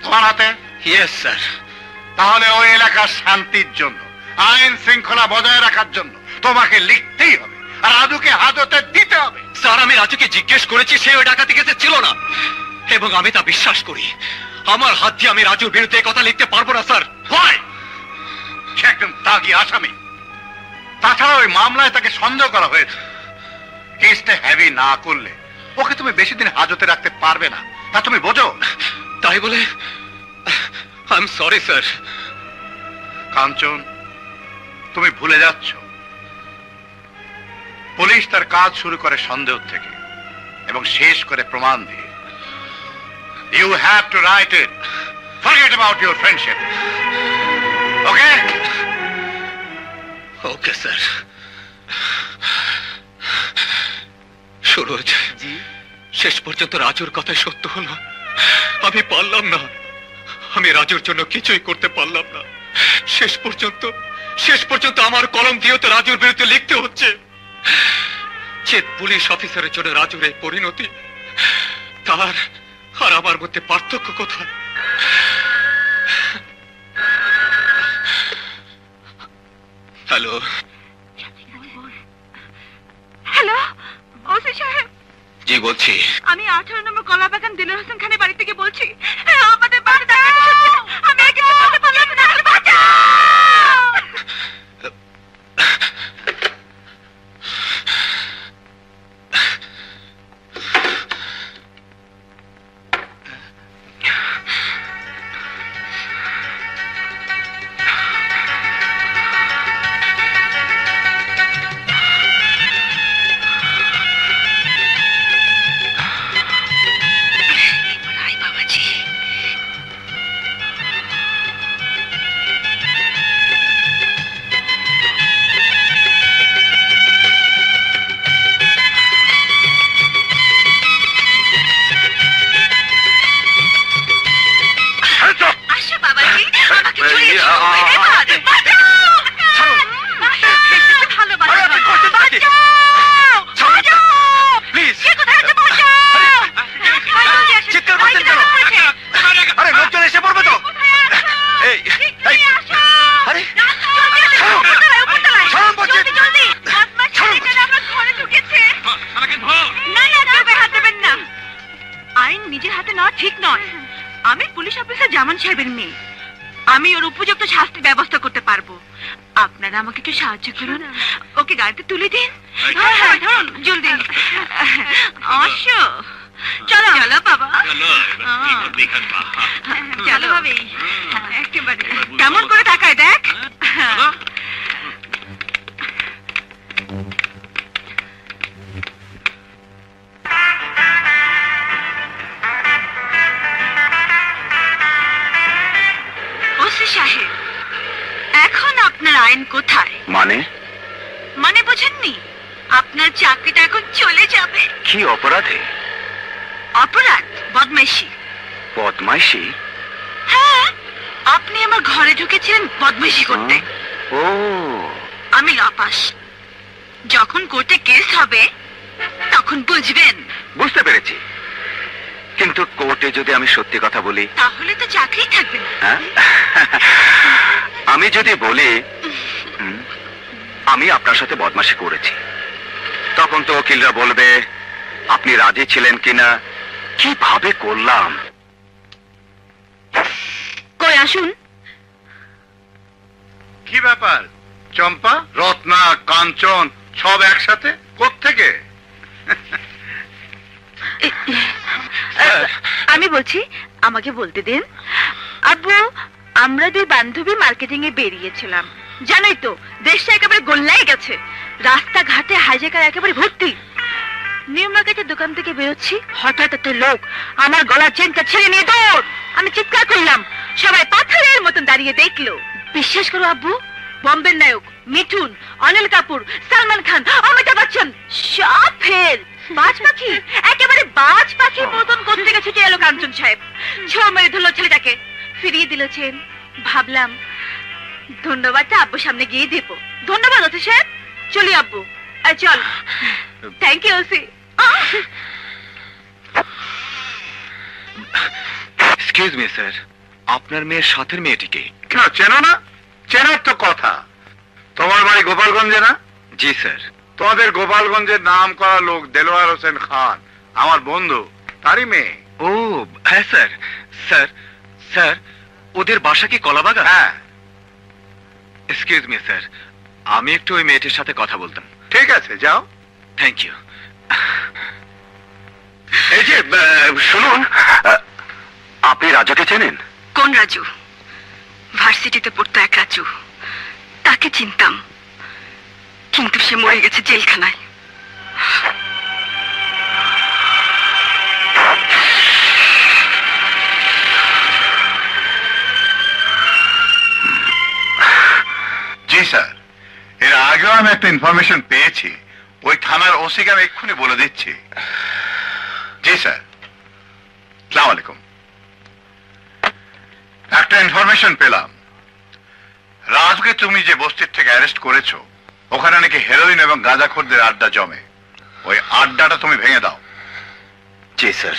তোমার হাতে? Yes sir. তাহলে ওই এলাকার শান্তির জন্য, আইন শৃঙ্খলা বজায় রাখার জন্য তোমাকে লিখতেই হবে, আর রাজুকে হাজতে দিতে হবে। স্যার, আমি রাজুকে জিজ্ঞেস করেছি, সে ওই ডাকাতি কেসে ছিল না, এবং আমি তা বিশ্বাস করি। আমার হাত দিয়ে আমি রাজুর বিরুদ্ধে কথা লিখতে পারবো না স্যার। ভাই, সে একদম দাগি আসামি। তাছাড়া ওই মামলায় তাকে সন্দেহ করা হয়েছে। কেসটা হেভি না করলে ওকে তুমি বেশি দিন হাজতে রাখতে পারবে না, তা তুমি বোঝো। তাই বলে আই এম সরি স্যার। কাঞ্চন, তুমি ভুলে যাচ্ছ, পুলিশ তার কাজ শুরু করে সন্দেহ থেকে এবং শেষ করে প্রমাণ দিয়ে। You have to write it, forget about your friendship. Okay? Okay sir. Suraj, শেষ পর্যন্ত রাজুর কথাই সত্য হলো। আমি পারলাম না, আমি রাজুর জন্য কিছুই করতে পারলাম না। শেষ পর্যন্ত আমার কলম দিয়ে তো রাজুর বিরুদ্ধে লিখতে হচ্ছে। যে পুলিশ অফিসারের জন্য রাজুর এই পরিণতি, তার আর আমার মধ্যে পার্থক্য কোথায়? হ্যালো হ্যালো, ওসি সাহেব। জি বলছি। আমি 18 নম্বর কলাবাগান দিলের হোসেন খানের বাড়ি থেকে বলছি। আমাদের বাড়ি ডাকাতি হচ্ছে, আমি আর কিছু বলতে পারলাম না। বাঁচাও! আমি ওর উপযুক্ত শাস্তির ব্যবস্থা করতে পারবো। আপনারা আমাকে একটু সাহায্য করুন, ওকে গাড়িতে তুলে দিন। হ্যাঁ, ধরুন জলদি। আসো, চলো চলো বাবা, চলো ভাবি। একেবারে কেমন করে তাকায় দেখ। সাহেব, এখন আপনার আইন কোথায়? মানে বোঝেননি? আপনার চাকরিটা এখন চলে যাবে। কি অপরাধে? অপরাধ বদমাইশি। বদমাইশি? হ্যাঁ, আপনি আমার ঘরে ঢুকেছিলেন বদমাইশি করতে। ও, আমি ল পাস। যখন কোর্টে কেস হবে তখন বুঝবেন। বুঝতে পেরেছি। কিন্তু কোর্টে যদি আমি সত্যি কথা বলি তাহলে তো চাকরি থাকবে না। হ্যাঁ? আমি যদি বলি আমি আপনার সাথে বদমাশি করেছি, তখন তো উকিলরা বলবে আপনি রাজি ছিলেন কিনা, কিভাবে করলাম। কই আসুন। কি ব্যাপার চম্পা? রত্না, কাঞ্চন সব একসাথে কোত্থেকে? আমি বলছি, আমাকে বলতে দিন। আব্বু, আমরা দুই বান্ধবী মার্কেটিং এ বেরিয়েছিলাম। জানোই তো দেশটা একেবারে গোল্লাই গেছে, রাস্তাঘাটে হাইজ্যাকার একেবারে ভর্তি। নিউ মার্কেটের দোকান থেকে বেরোচ্ছি, হঠাৎ একটা লোক আমার গলার চেনটা ছেড়ে নিয়ে দৌড়। আমি চিৎকার করলাম, সবাই পাথরের মতন দাঁড়িয়ে দেখলো। বিশ্বাস করো আব্বু, বম্বের নায়ক মিঠুন, অনিল কাপুর, সালমান খান, অমিতাভ বচ্চন সব ফেল। বাজ পাখি, একেবারে বাজ পাখির মতন করতে গেছে ছুটে এলো কাঞ্চন সাহেব। ছো মেরে ধরলো ছেলেটাকে, ফিরিয়ে দিল চেন। ভাবলাম ধন্যবাদটা আব্বুর সামনে গিয়ে দেবো। ধন্যবাদ অতি সাহেব, চলি আব্বু। চল। Thank you OC. Excuse me sir, আপনার মেয়ের সাথের মেয়েটিকে কেন চেনো না? চেনার তো কথা। তোমার বাড়ি গোপালগঞ্জে না? জি স্যার। তোমাদের গোপালগঞ্জের নাম করা লোক দেলোয়ার হোসেন খান আমার বন্ধু, তারই মেয়ে। ও হ্যাঁ স্যার। স্যার স্যার ওদের বাসা কি কলাবাগান? হ্যাঁ। এক্সকিউজ মি স্যার, আমি একটু ওই মেয়েটির সাথে কথা বলতাম। ঠিক আছে, যাও। Thank you. এই যে শুনুন, আপনি রাজুকে চেনেন? কোন রাজু? ভার্সিটিতে পড়তো এক রাজু, তাকে চিনতাম, কিন্তু সে মরে গেছে জেলখানায়। জি স্যার, এর আগেও আমি একটা ইনফরমেশন পেয়েছি, ওই থানার ওসিকে আমি এক্ষুনি বলে দিচ্ছি। জি স্যার। আসসালামু আলাইকুম। একটা ইনফরমেশন পেলাম, রাজুকে তুমি যে বস্তির থেকে অ্যারেস্ট করেছো, ওখানে নাকি হেরোইন এবং গাঁজাখোরদের আড্ডা জমে। ওই আড্ডাটা তুমি ভেঙে দাও। জি স্যার।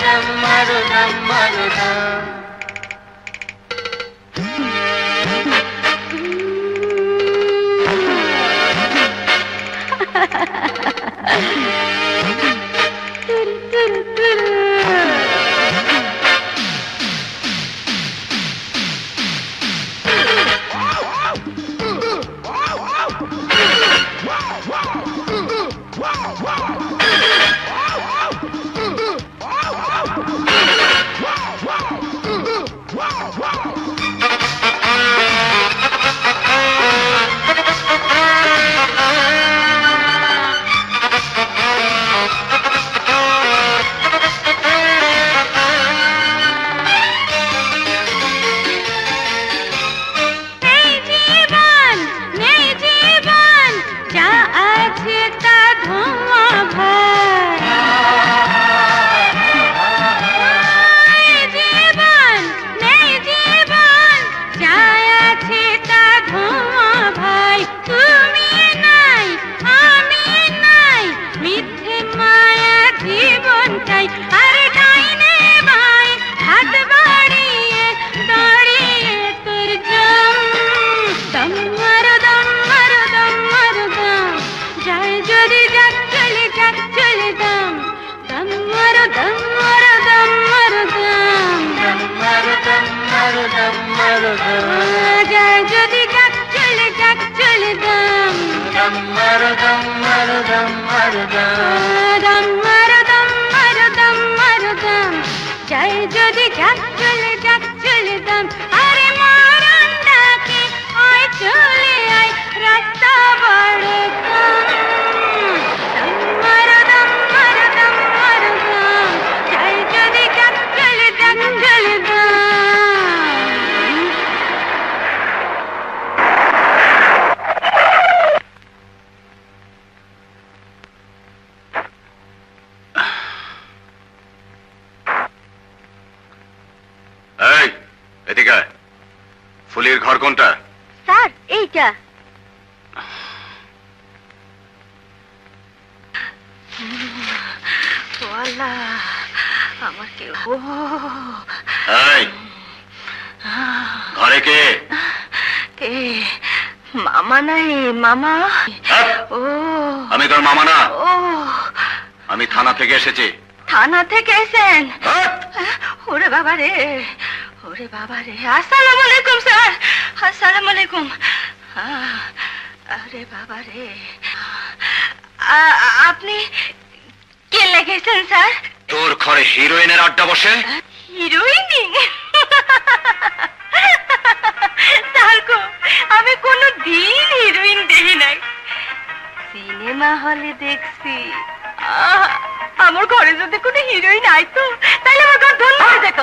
Dum ফুলের ঘর কোনটা? স্যার এইটা। আমার কেউ ঘরে কে? মামা নাই। মামা? ও আমি তোর মামা না, আমি থানা থেকে এসেছি। থানা থেকে এসেন? ওরে বাবা রে, ওরে বাবা রে। আসসালামু আলাইকুম স্যার। আসসালামু আলাইকুম। আরে বাবা রে, আপনি কে লেগেছেন স্যার? তোর ঘরে হিরোইনের আড্ডা বসে। হিরোইন? স্যার গো, আমি কোনো দিন হিরোইন দেখি নাই, সিনেমা হলে দেখছি। আমার ঘরে যদি কোনো হিরোইন আইতো তাহলে আমার ঘর ধন্য হয়ে যেত।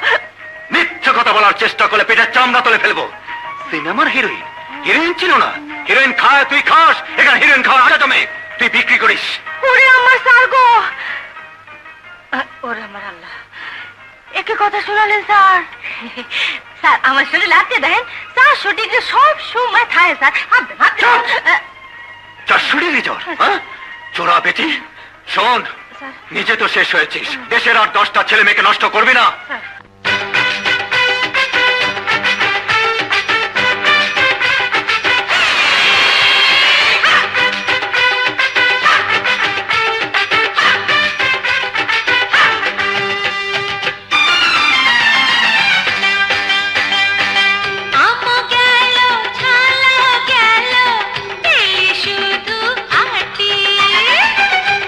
মিথ্যে কথা বলার চেষ্টা করলে পেটের চামড়া তুলে ফেলবো। সিনেমার হিরোইন? হিরোইন ছিল না। হিরোইন খায়, তুই খাস। এখানে হিরোইন খাওয়া আগে জমে, তুই বিক্রি করিস। ওরে আমার স্যার গো, ওরে আমার আল্লাহ, একে কথা শোনালেন স্যার? স্যার আমার শরীর হাতে দেখেন স্যার, শরীরে সব সময় থাকে স্যার। শরীরে জ্বর? চোরা বেটি, শোন, নিজে তো শেষ হয়েছিস, দেশের আর 10টা ছেলে মেয়েকে নষ্ট করবি না।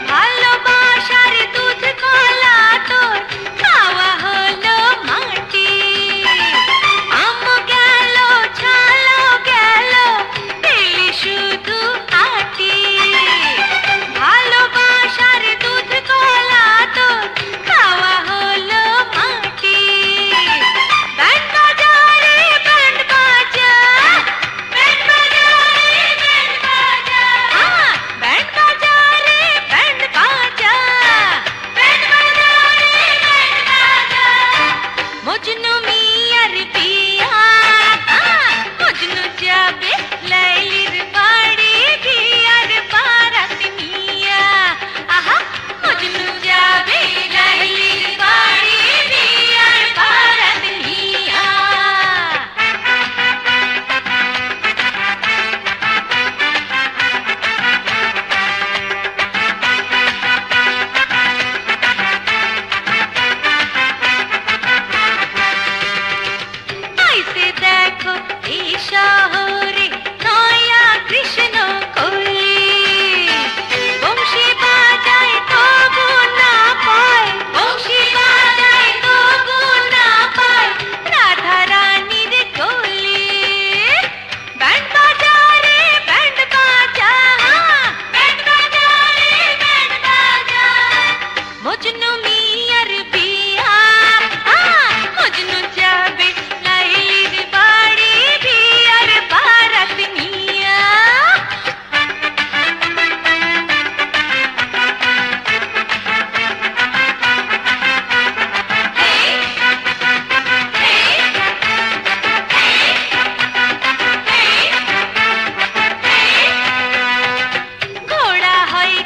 ভালোবাসার দুধ কলা তোর খাওয়া হলো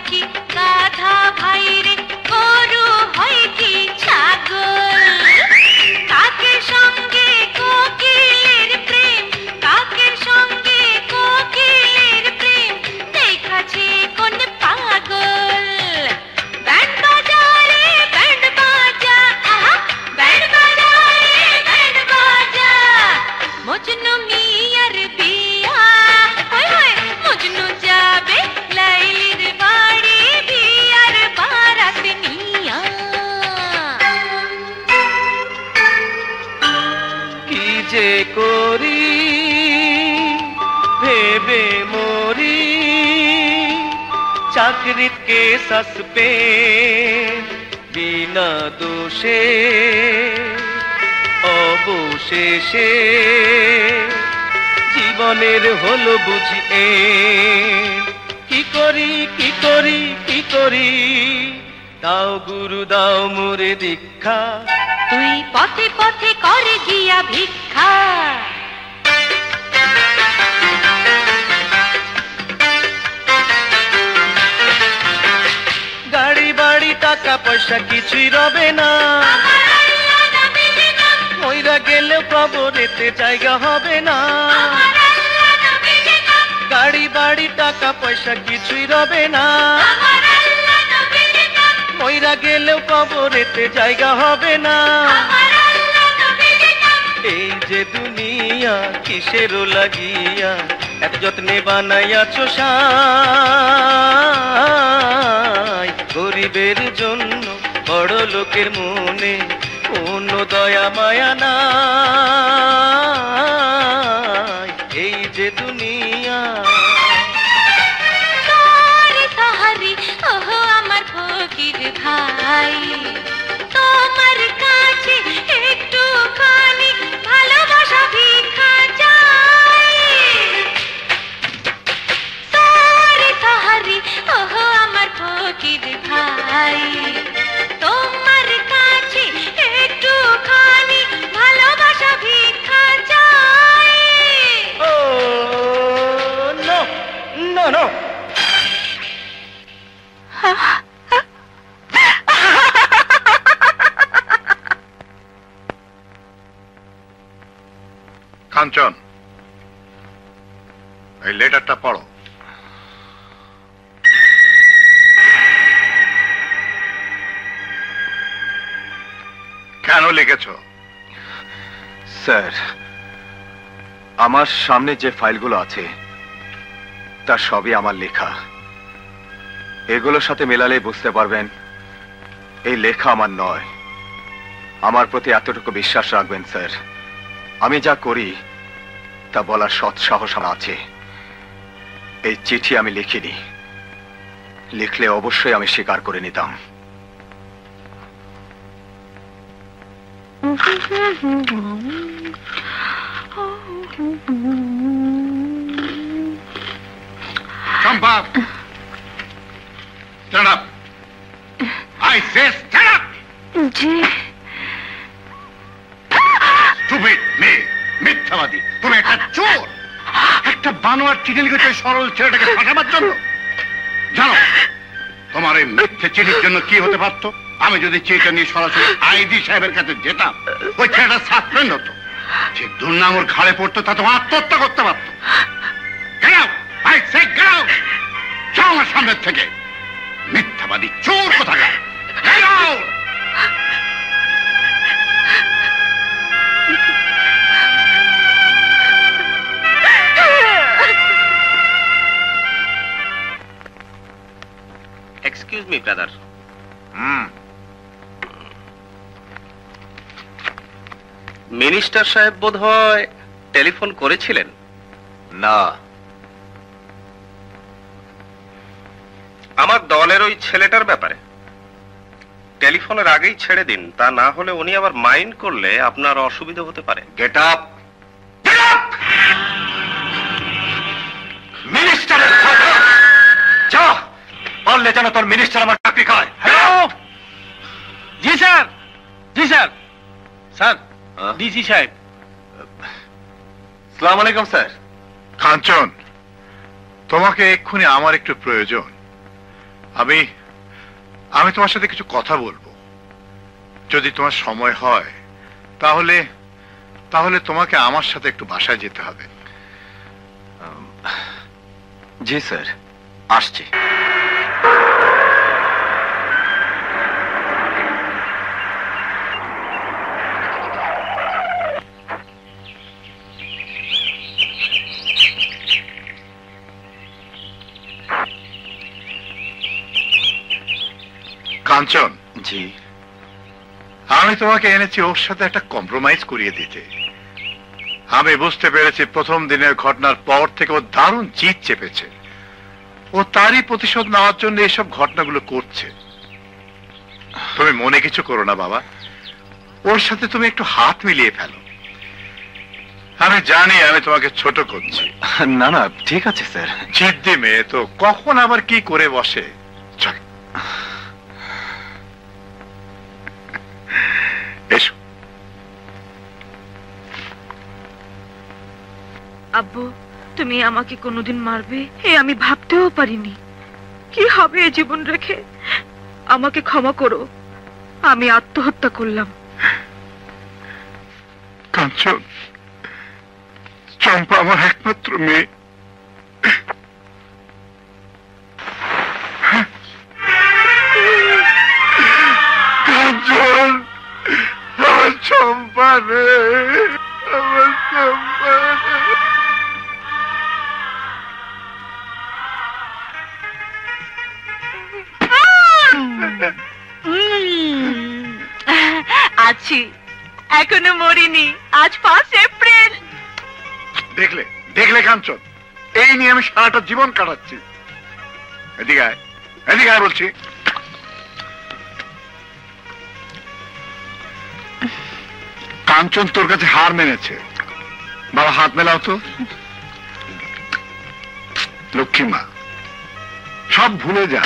কি গাধা ভাইরে গরু হয় কি ছাগল কাকের সঙ্গে কোকিলের প্রেম কাকের সঙ্গে কোকিলের প্রেম দেখাছে কোন পাগল ব্যান্ড বাজা রে ব্যান্ড বাজা ব্যান্ড বাজা রে ব্যান্ড বাজা মজনু মিয়ার বিয়া হয় হয় মজনু যাবে লাইলির বাড়ি বিয়ার বারাত নিয়া কি যে করি ভেবে মরি চাকরিত কেস আসবে বিনা দোষে অবশেষে জীবনের হলো বুঝি কি করি কি করি কি করি দাও গুরু দাও মোরে দীক্ষা তুই পথে পথে করে গিয়া ভিক্ষা গাড়ি বাড়ি টাকা পয়সা কিছুই রবে না মইরা গেলে কবরেতে জায়গা হবে না গাড়ি বাড়ি টাকা পয়সা কিছুই রবে না মইরা গেলেও কবরেতে জায়গা হবে না এই যে দুনিয়া কিসেরও লাগিয়া এত যত্নে বানাইয়াছো সাই গরিবের জন্য বড় লোকের মনে কোনো দয়া মায়া নাই এই যে দুনিয়া তাহারি ওহো আমার ফকির ভাই তোমার কাছে একটু খানি ভালোবাসা ভিক্ষা চাই তাহারি ওহো আমার ফকির ভাই তোমার কাছে একটু খানি ভালোবাসা ভিক্ষা চাই ও নো নো নো কাঞ্চন, এই লেটারটা পড়ো। কেন লিখেছ? স্যার, আমার সামনে যে ফাইলগুলো আছে তার সবই আমার লেখা। এগুলোর সাথে মেলালে বুঝতে পারবেন এই লেখা আমার নয়। আমার প্রতি এতটুকু বিশ্বাস রাখবেন স্যার, আমি যা করি তা বলার সৎ সাহস আমার আছে। এই চিঠি আমি লিখিনি, লিখলে অবশ্যই আমি স্বীকার করে নিতাম। Jump up! Stand up! I say stand up! G Stupid মেয়ে, মিথ্যাবাদী, তুমি একটা চোর! একটা বানোয়ার চিঠি লিখেছে সরল ছেলেটাকে ফাঁসাবার জন্য। জানো তোমার এই মিথ্যে চিঠির জন্য কি হতে পারত? আমি যদি চিঠিটা নিয়ে সরাসরি আইডি সাহেবের কাছে যেতাম, ওই ছেলেটা সাসপেন্ড হতো। যে দুর্নাম ওর ঘাড়ে পড়তো তা তোমার আত্মহত্যা করতে পারতো। Get out! I say get out! যাও আমার সামনের থেকে, মিথ্যাবাদী চোর কোথাকার! Get out! Excuse me brother, minister সাহেব বোধহয় টেলিফোন করেছিলেন? না, আমার দলের ওই ছেলেটার ব্যাপারে টেলিফোনের আগেই ছেড়ে দিন, তা না হলে উনি আবার মাইন্ড করলে আপনার অসুবিধা হতে পারে। Get up! Get up! মিনিস্টারের ফাদার, যা পারলে যেন তোর মিনিস্টার আমার চাকরি খায়। Hello! Ji sir, ji sir. Sir, DC সাহেব। আসসালামু আলাইকুম স্যার। কাঞ্চন, তোমাকে এক্ষুনি আমার একটু প্রয়োজন। আমি আমি তোমার সাথে কিছু কথা বলবো, যদি তোমার সময় হয় তাহলে তাহলে তোমাকে আমার সাথে একটু বাসায় যেতে হবে। জি স্যার, আসছি। কাঞ্চন, জি, আমি তোমাকে এনেছি ওর সাথে একটা কম্প্রোমাইজ করিয়ে দিতে। আমি বুঝতে পেরেছি প্রথম দিনের ঘটনার পর থেকে ও দারুণ জিদ চেপেছে। ও তারই প্রতিশোধ নেওয়ার জন্য এসব ঘটনাগুলো করছে। তুমি মনে কিছু করো না বাবা, ওর সাথে তুমি একটু হাত মিলিয়ে ফেলো। আমি জানি আমি তোমাকে ছোট করছি। না না, ঠিক আছে স্যার। জিদ্দি মেয়ে তো, কখন আবার কি করে বসে। চল এসো। আব্বু, তুমি আমাকে কোনোদিন মারবে এ আমি ভাবতেও পারিনি। কি হবে এই জীবন রেখে? আমাকে ক্ষমা করো, আমি আত্মহত্যা করলাম। কাঞ্চন, চম্পা আমার একমাত্র মেয়ে। কাঞ্চন, আমার চম্পা রে, আমার চম্পা রে। আছি, এখনো মরিনি। আজ 5 এপ্রিল। দেখলে দেখলে কাঞ্চন, এই নিয়ে আমি সারাটা জীবন কাটাচ্ছি। এদিকে আয়, এদিকে আয় বলছি। কাঞ্চন তোর কাছে হার মেনেছে। বাবা হাত মেলাও তো। লক্ষ্মী মা, সব ভুলে যা।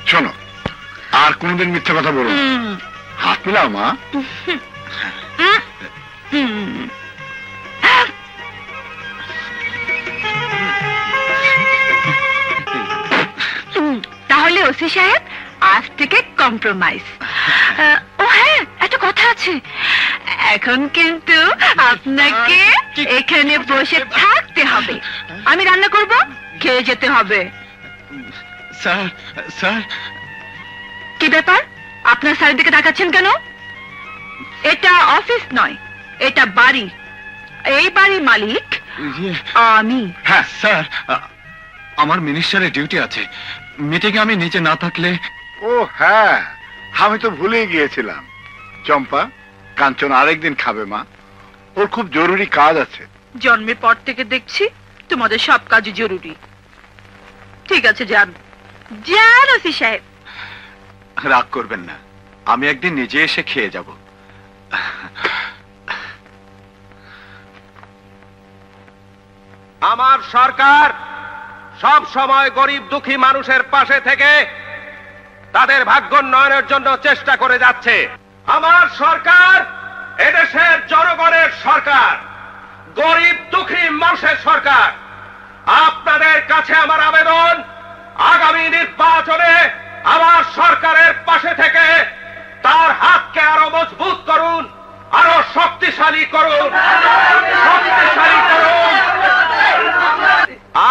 শোনো, আর কোনোদিন মিথ্যা কথা বলো। হাত মেলাও মা। তাহলে ওসি সাহেব, আজ থেকে কম্প্রোমাইজ। ও হ্যাঁ, একটা কথা আছে। এখন কিন্তু আপনাকে এখানে বসে থাকতে হবে। আমি রান্না করব, খেয়ে যেতে হবে। Sir, sir. কি ব্যাপার? আপনার স্যারের দিকে তাকাচ্ছেন কেন? এটা অফিস নয়, এটা বাড়ি। এই বাড়ির মালিক আমি। হ্যাঁ স্যার, আমার মিনিস্টারের ডিউটি আছে। মিটিং আমি নিচে না থাকলে। ও হ্যাঁ, আমি তো ভুলেই গিয়েছিলাম। চম্পা, কাঞ্চন আরেকদিন খাবে মা, ওর খুব জরুরি কাজ আছে। জন্মের পর থেকে দেখছি তোমাদের সব কাজই জরুরি। ঠিক আছে, যান যান ওসি সাহেব। রাগ করবেন না, আমি একদিন নিজে এসে খেয়ে যাব। আমার সরকার সব সময় গরিব দুঃখী মানুষের পাশে থেকে তাদের ভাগ্যোন্নয়নের জন্য চেষ্টা করে যাচ্ছে। আমার সরকার এদেশের জনগণের সরকার, গরিব দুঃখী মানুষের সরকার। আপনাদের কাছে আমার আবেদন, আগামী নির্বাচনে আমার সরকারের পাশে থেকে তার হাতকে আরো মজবুত করুন, আরো শক্তিশালী করুন, শক্তিশালী করুন।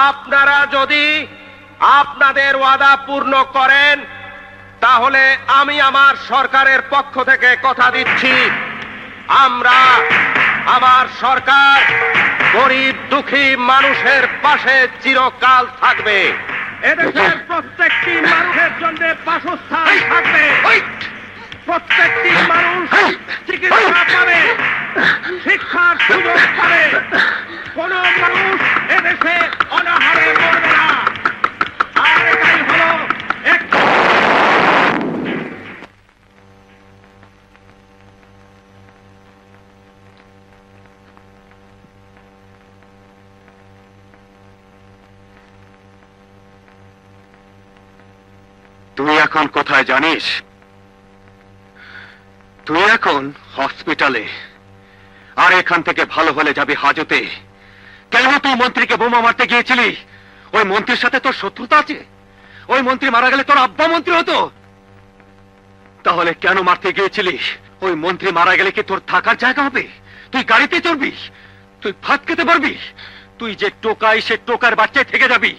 আপনারা যদি আপনাদের ওয়াদা পূর্ণ করেন, তাহলে আমি আমার সরকারের পক্ষ থেকে কথা দিচ্ছি, আমরা, আমার সরকার গরিব দুঃখী মানুষের পাশে চিরকাল থাকবে। এদেশের প্রত্যেকটি মানুষের জন্য বাসস্থান থাকবে, প্রত্যেকটি মানুষ চিকিৎসা পাবে, শিক্ষার সুযোগ পাবে, কোন মানুষ এদেশে অনাহারে মরবে না। আর এটাই হলো এক। তুই এখন কোথায় জানিস? তুই এখন হসপিটালে, আর এখান থেকে ভালো হলে যাবি হাজতে। কেন তুই মন্ত্রীকে বোমা মারতে গিয়েছিলি? ওই মন্ত্রীর সাথে তোর শত্রুতা আছে? ওই মন্ত্রী মারা গেলে তোর আব্বা মন্ত্রী হতো? তাহলে কেন মারতে গিয়েছিলিস? ওই মন্ত্রী মারা গেলে কি তোর থাকার জায়গা হবে? তুই গাড়িতে চড়বি? তুই ভাত খেতে পারবি? তুই যে টোকাই, সে টোকার বাচ্চায় থেকে যাবি।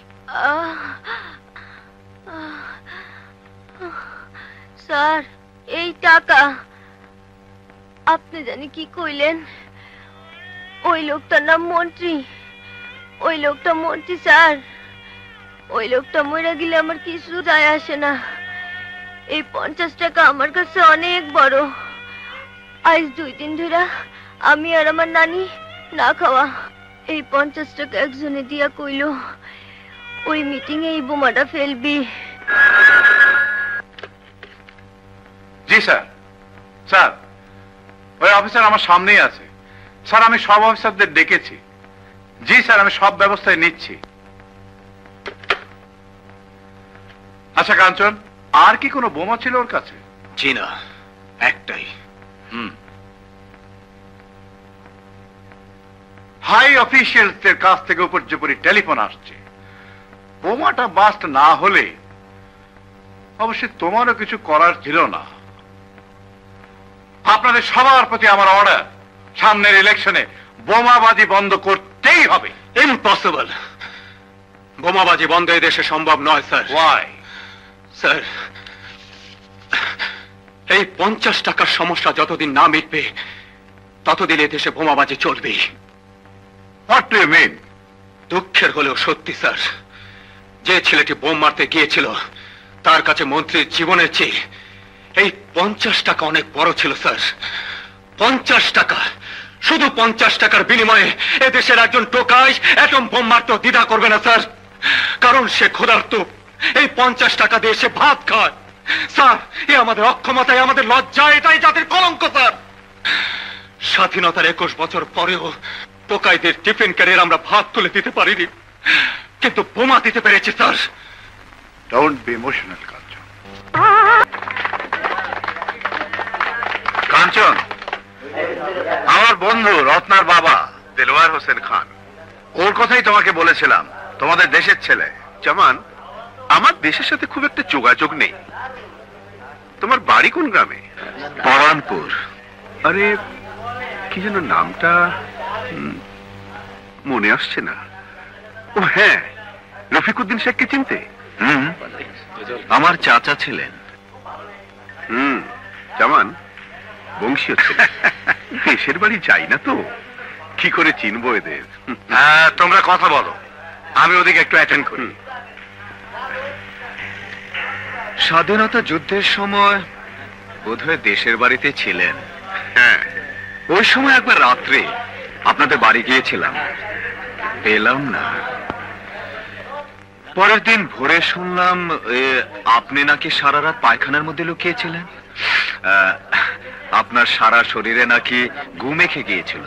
স্যার, এই টাকা আপনি জানি কি কইলেন? ওই লোকটার নাম মন্ত্রী। ওই লোকটা মন্ত্রী স্যার। ওই লোকটা মরে গেলে আমার কিছু যায় আসে না। এই 50 টাকা আমার কাছে অনেক বড়। আজ 2 দিন ধরে আমি আর আমার নানি না খাওয়া। এই 50 টাকা একজনে দিয়া কইল ওই মিটিং এ এই বোমাটা ফেলবি। জি স্যার। স্যার, ওই অফিসার আমার সামনেই আছে। স্যার, আমি সব অফিসারদের ডেকেছি। জি স্যার, আমি সব ব্যবস্থায় নিচ্ছি। আচ্ছা কাঞ্চন, আর কি কোনো বোমা ছিল ওর কাছে? জি না, একটাই। হাই অফিসিয়ালসদের কাছ থেকে উপর্যুপরি টেলিফোন আসছে। বোমাটা বাস্ট না হলে অবশ্যই তোমারও কিছু করার ছিল না। আপনাদের সবার প্রতি আমার অর্ডার, সামনের ইলেকশনে বোমাবাজি বন্ধ করতেই হবে। ইম্পসিবল। বোমাবাজি বন্ধ এই দেশে সম্ভব নয় স্যার। ওয়াই? স্যার, এই 50 টাকার সমস্যা যতদিন না মিটবে ততদিন এই দেশে বোমাবাজি চলবে। What do you mean? দুঃখের হলেও সত্যি স্যার, যে ছেলেটি বোম মারতে গিয়েছিল তার কাছে মন্ত্রীর জীবনের চেয়ে এই 50 টাকা অনেক বড় ছিল স্যার। 50 টাকা, শুধু 50 টাকার বিনিময়ে এদেশের একজন টোকাই অ্যাটম বোম মারতেও দ্বিধা করবে না স্যার, কারণ সে ক্ষুধার্ত। এই 50 টাকা দিয়ে সে ভাত খায়। স্যার, এ আমাদের অক্ষমতায়, আমাদের লজ্জা, এটাই জাতির কলঙ্ক স্যার। স্বাধীনতার 21 বছর পরেও টোকাইদের টিফিন ক্যারিয়ার আমরা ভাত তুলে দিতে পারিনি, কিন্তু বোমা দিতে পেরেছি স্যার। ডোন্ট বি ইমোশনাল কাঞ্চন। কাঞ্চন, আমার বন্ধু রত্নার বাবা দেলোয়ার হোসেন খান, ওর কথাই তোমাকে বলেছিলাম, তোমাদের দেশের ছেলে। জামান, আমার দেশের সাথে খুব একটা যোগাযোগ নেই। তোমার বাড়ি কোন গ্রামে? পরানপুর। আরে, কি যেন নামটা মনে আসছে না। ও হ্যাঁ, রফিকুদ্দিন শেখকে চিনতে? আমার চাচা ছিলেন। জামান, বংশীয় ছেলে। দেশের বাড়ি যাই না তো, কি করে চিনবো এদের? হ্যাঁ, তোমরা কথা বলো, আমি ওদিকে একটু অ্যাটেন্ড করি। স্বাধীনতা যুদ্ধের সময় বোধহয় দেশের বাড়িতে ছিলেন। হ্যাঁ, ওই সময় একবার রাত্রে আপনাদের বাড়ি গিয়েছিলাম, পেলাম না। পরের দিন ভোরে শুনলাম আপনি নাকি সারা রাত পায়খানার মধ্যে লুকিয়েছিলেন। আপনার সারা শরীরে নাকি গু মেখে গিয়েছিল,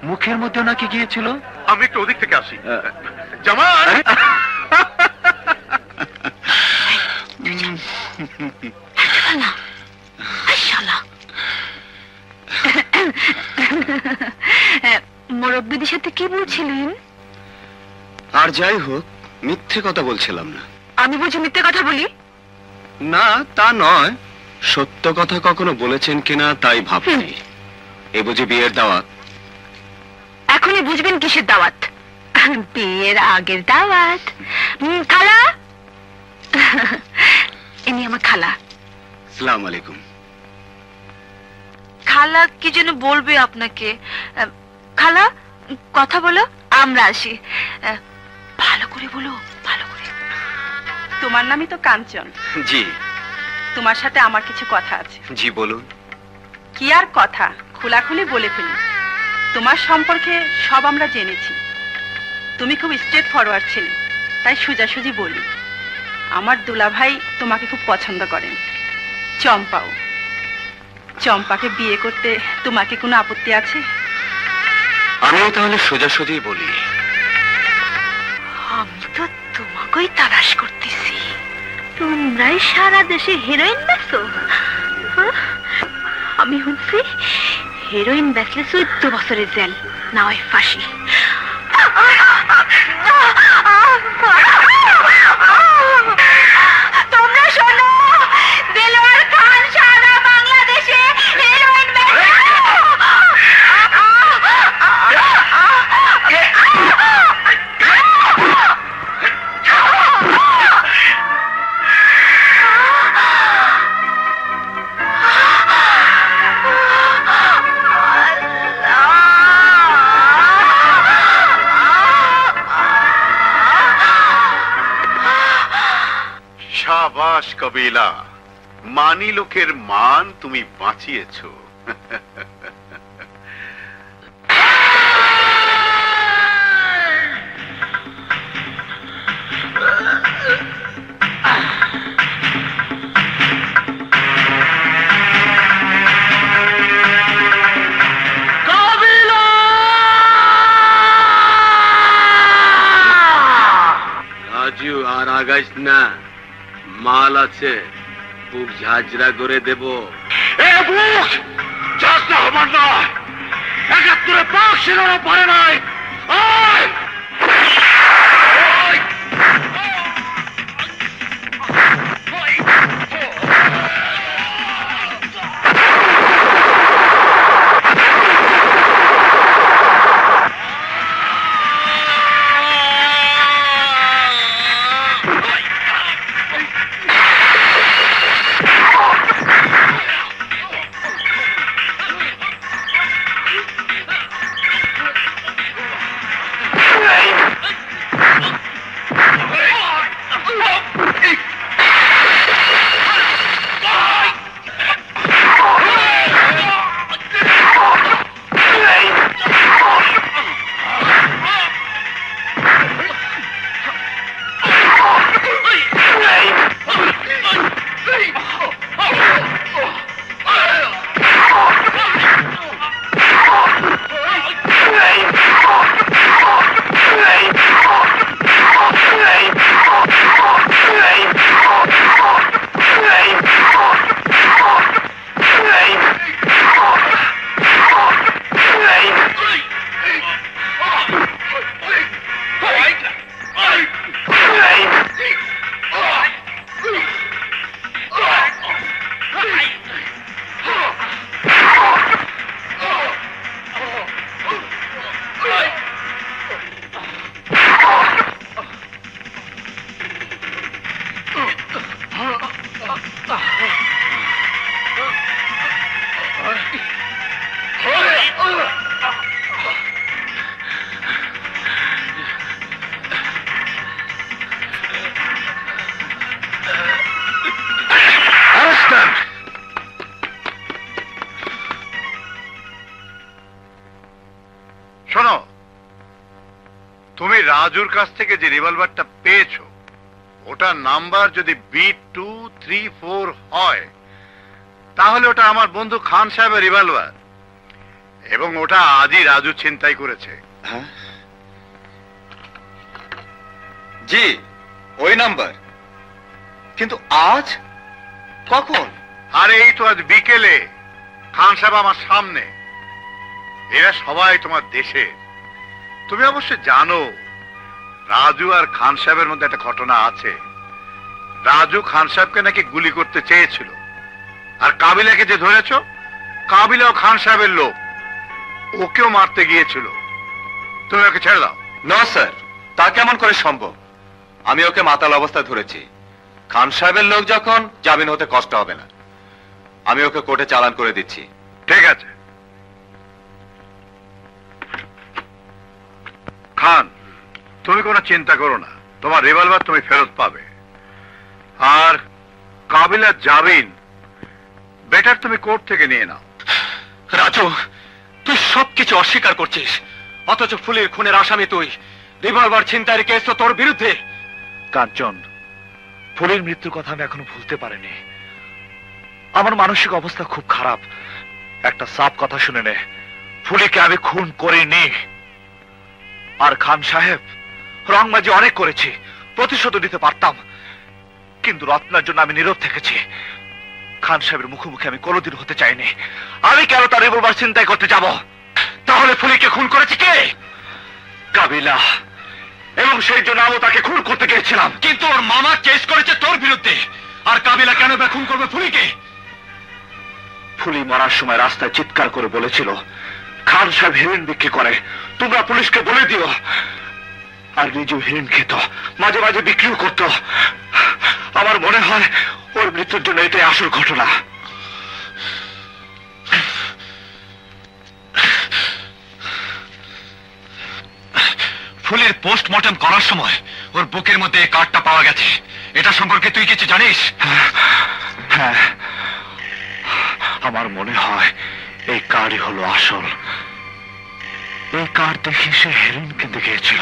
মুখের মধ্যে নাকি গিয়েছিল। আমি একটু ওদিক থেকে আসি। জামান, মুরব্বীদের সাথে কি বলছিলেন? আর যাই হোক, মিথ্যে কথা বলছিলাম না। আমি বুঝি মিথ্যে কথা বলি? না, তা নয়, সত্য কথা কখনো বলেছেন কিনা তাই ভাবছি। এ বুঝি বিয়ের দাওয়াত? এখনই বুঝবেন কিসের দাওয়াত? বিয়ের আগের দাওয়াত। খালা, ইনি আমার খালা। আসসালামু আলাইকুম। খালা কি যেন বলবে আপনাকে। খালা, কথা বলো, আমরা আসি। ভালো করে বলো, ভালো করে। তোমার নামই তো কাঞ্চন। জি। তোমার সাথে আমার কিছু কথা আছে। জি বলুন। কি আর কথা, খোলাখুলি বলে ফেলি। তোমার সম্পর্কে সব আমরা জেনেছি। তুমি খুব স্ট্রেট ফরওয়ার্ড ছিলে, তাই সোজাসুজি বলি। আমার দুলাভাই তোমাকে খুব পছন্দ করেন, চম্পাও। চম্পাকে বিয়ে করতে তোমাকে কোনো আপত্তি আছে? আমিও তাহলে সোজাসুজি বলি। আমি তো তোমাকেই তালাশ করতেছি। তোমরাই সারা দেশে হেরোইন বেচো? আমি শুনছি হেরোইন বেচলে 14 বছরের জেল, না হয় ফাঁসি। সাবাস কবিলা, মানি লোকের মান তুমি বাঁচিয়েছো। রাজু আর আগাইস না, মাল আছে, বুক ঝাঁঝরা করে দেব। আমার নয়, ৭১ পাক সেনারা পারে নাই। শোনো, তুমি রাজুর কাছ থেকে যে রিভলভারটা পেয়েছো, ওটার নাম্বার যদি B234 হয়, তাহলে ওটা আমার বন্ধু খান সাহেবের রিভলভার, এবং ওটা আজই রাজু ছিনতাই করেছে। জি, ওই নাম্বার। কিন্তু আজ কখন? আরে এই তো আজ বিকেলে, খান সাহেব আমার সামনে। এরা সবাই তোমার দেশে। তুমি অবশ্য জানো রাজু আর খান সাহেবের মধ্যে একটা ঘটনা আছে। রাজু খান সাহেবকে নাকি গুলি করতে চেয়েছিল, আর কাবিলাকে যে ধরেছ, কাবিলাও খান সাহেবের লোক, ওকেও মারতে গিয়েছিল। তুমি ওকে ছেড়ে দাও। না স্যার, তা কেমন করে সম্ভব? আমি ওকে মাতাল অবস্থায় ধরেছি। খান সাহেবের লোক যখন, জামিন হতে কষ্ট হবে না। আমি ওকে কোর্টে চালান করে দিচ্ছি। ঠিক আছে। খান, তুমি কোনো চিন্তা করো না, তোমার রিভলভার তুমি ফেরত পাবে। আর কাবিলার জামিন বেটার তুমি কোর্ট থেকে নিয়ে নাও। রাজু, তুই সবকিছু অস্বীকার করছিস, অথচ ফুলের খুনের আসামি তুই। রিভলভার ছিনতাইয়ের কেস তো তোর বিরুদ্ধে। কাঞ্চন, ফুলের মৃত্যুর কথা আমি এখনো ভুলতে পারিনি। আমার মানসিক অবস্থা খুব খারাপ। একটা সাফ কথা শুনে নে, ফুলিকে আমি খুন করিনি। আর খান সাহেব, রংবাজি অনেক করেছি, প্রতিশোধ দিতে পারতাম, কিন্তু রত্নার জন্য আমি নীরব থেকেছি। খান সাহেবের মুখোমুখি আমি কোনোদিন হতে চাইনি। আমি কেন তার রিভলভার চিন্তাই করতে যাব? তাহলে ফুলিকে খুন করেছে কে? কাবিলা। এবং সেই জন্য আমি তাকে খুন করতে গিয়েছিলাম। কিন্তু ওর মামা কেস করেছে তোর বিরুদ্ধে। আর কাবিলা কেন বা খুন করবে ফুলিকে? ফুলি মরার সময় রাস্তায় চিৎকার করে বলেছিল, খান সাহেব হেরোইন বিক্রি করে, তোমরা পুলিশকে বলে দিও। আর নিজেও হেরোইন খেত, মাঝে মাঝে বিক্রিও করত। আমার মনে হয় ওর মৃত্যুর জন্য এটাই আসল ঘটনা। ফুলের পোস্টমর্টম করার সময় ওর বুকের মধ্যে কার্ডটা পাওয়া গেছে। এটা সম্পর্কে তুই কিছু জানিস? হ্যাঁ, আমার মনে হয় এই কার্ডই হলো আসল। এই কার্ড দেখে সে হেরোইন কিনতে গিয়েছিল।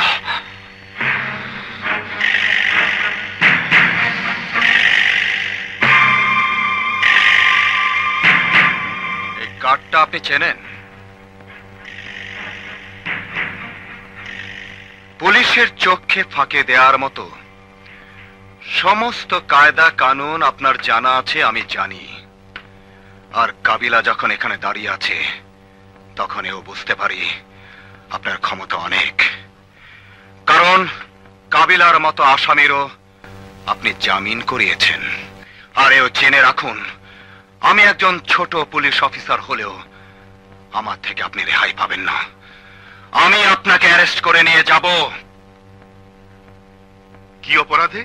এই কার্ডটা আপনি চেনেন? পুলিশের চোখে ফাঁকে দেওয়ার মতো সমস্ত কায়দা কানুন আপনার জানা আছে, আমি জানি। আর কাবিলা যখন এখানে দাঁড়িয়ে আছে তখন এও বুঝতে পারি আপনার ক্ষমতা অনেক, কারণ কাবিলার মতো আসামিরও আপনি জামিন করিয়েছেন। আর এও জেনে রাখুন, আমি একজন ছোট পুলিশ অফিসার হলেও আমার থেকে আপনি রেহাই পাবেন না। আমি আপনাকে অ্যারেস্ট করে নিয়ে যাব। কি অপরাধে?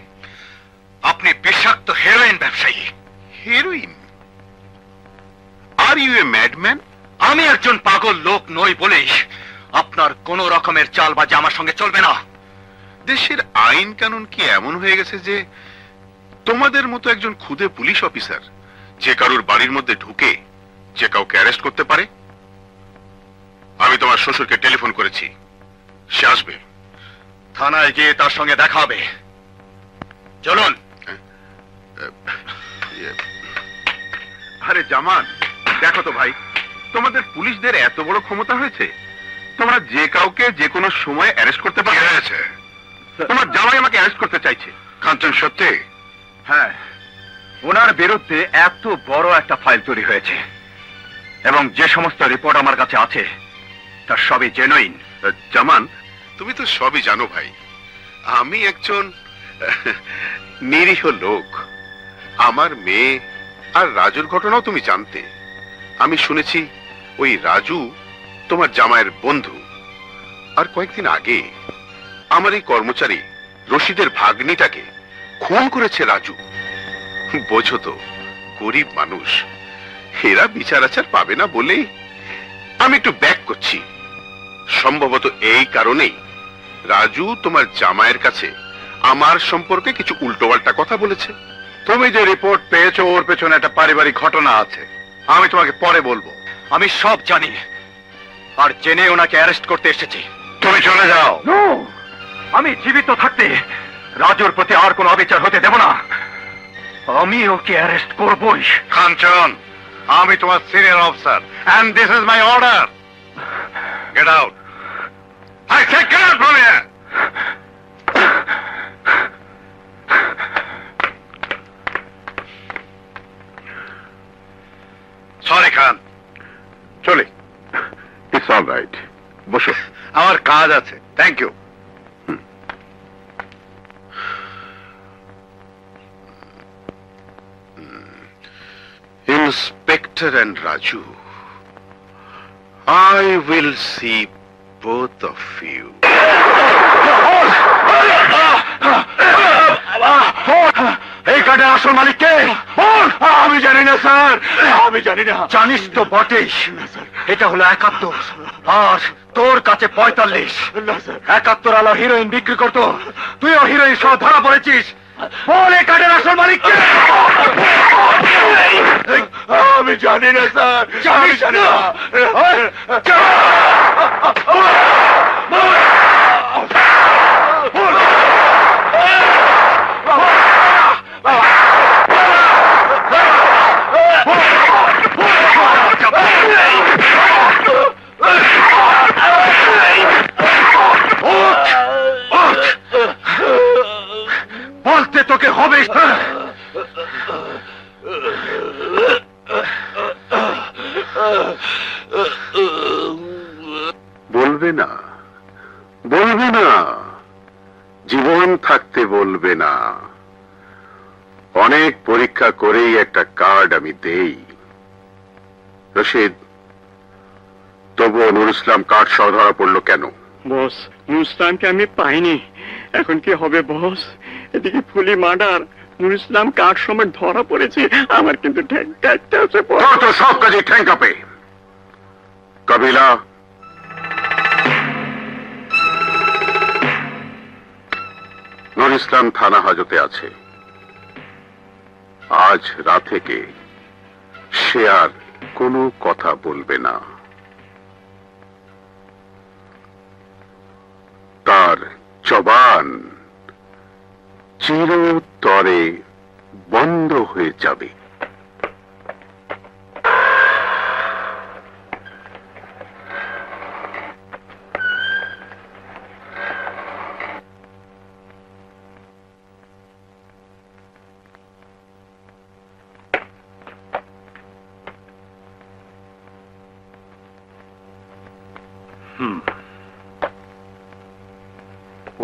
আপনি বিষাক্ত হেরোইন ব্যবসায়ী। Heroin? Are you a madman? আমি একজন পাগল লোক নই বলেই আপনার কোন রকমের চালবাজি আমার সঙ্গে চলবে না। দেশের আইন কানুন কি এমন হয়ে গেছে যে তোমাদের মতো একজন খুদে পুলিশ অফিসার যে কারুর বাড়ির মধ্যে ঢুকে যে কাউকে অ্যারেস্ট করতে পারে? আমি তোমার শ্বশুরকে টেলিফোন করেছি, সে আসবে। থানায় গিয়ে তার সঙ্গে দেখা হবে। চলুন। আরে জামান, দেখো তো ভাই, তোমাদের পুলিশদের এত বড় ক্ষমতা হয়েছে, তোমরা যে কাউকে যে কোনো সময় অ্যারেস্ট করতে পারো। তোমার জামাই আমাকে অ্যারেস্ট করতে চাইছে। কাঞ্চন, সত্যি? হ্যাঁ, ওনার বিরুদ্ধে এত বড় একটা ফাইল তৈরি হয়েছে এবং যে সমস্ত রিপোর্ট আমার কাছে আছে তার সবই জেনুইন। জামান, তুমি তো সবই জানো ভাই। আমি একজন নিরীহ লোক। আমার মেয়ে আর রাজুর ঘটনাও তুমি জানতে। আমি শুনেছি ওই রাজু তোমার জামাইয়ের বন্ধু। আর কয়েকদিন আগে আমার এই কর্মচারী রশিদের ভাগ্নিটাকে খুন করেছে রাজু। বোঝো তো, গরিব মানুষ, এরা বিচার আচার পাবে না বলেই আমি একটু ব্যাক করছি। সম্ভবত এই কারণেই রাজু তোমার জামাইয়ের কাছে আমার সম্পর্কে কিছু উল্টোপাল্টা কথা বলেছে। তুমি যে রিপোর্ট পেয়েছো ওর পেছনে একটা পারিবারিক ঘটনা আছে, আমি তোমাকে পরে বলবো। আমি সব জানি, আর জেনে ওনাকে অ্যারেস্ট করতে এসেছি। তুমি চলে যাও। আমি জীবিত থাকতে রাজুর প্রতি আর কোনো অবিচার হতে দেব না। আমি ওকে অ্যারেস্ট করবই। কাঞ্চন, আমি তোমার senior officer and this is my order. Get out. I say get out from here. Sorry, Khan. চলে। It's all right. বসো। আমার কাজ আছে। Thank you. Inspector and Raju, I will see both of you. এই কার্ডের আসল মালিক কে? আমি জানি না স্যার, আমি জানি না। জানিস তো বটেই, এটা হলো 71 আর তোর কাছে 45। 71 আলো হিরোইন বিক্রি করতো, তুইও হিরোইন সহ ধরা পড়েছিস। বল এই কার্ডের আসল মালিক কে? আমি জানি না স্যার, আমি জানি না। বলতে তোকে হবে। বলবে না, বলবে না, জীবন থাকতে বলবে না। অনেক পরীক্ষা করেই একটা কার্ড আমি দেই। রশিদ, তবুও নুর ইসলাম কার্ড সহ ধরা পড়লো কেন? বস, নুর ইসলামকে আমি পাইনি। এখন কি হবে বস? এদিকে ফুলি মার্ডার, নুর ইসলাম কার্ড সময় ধরা পড়েছে। আমার কিন্তু ঠ্যাং কাটতে আছে। তো সব কাজে ঠ্যাং কাঁপে। কাবিলা, নুর ইসলাম থানা হাজতে আছে। আজ রাত থেকে সে আর কোনো কথা বলবে না। তার জবান চিরতরে বন্ধ হয়ে যাবে।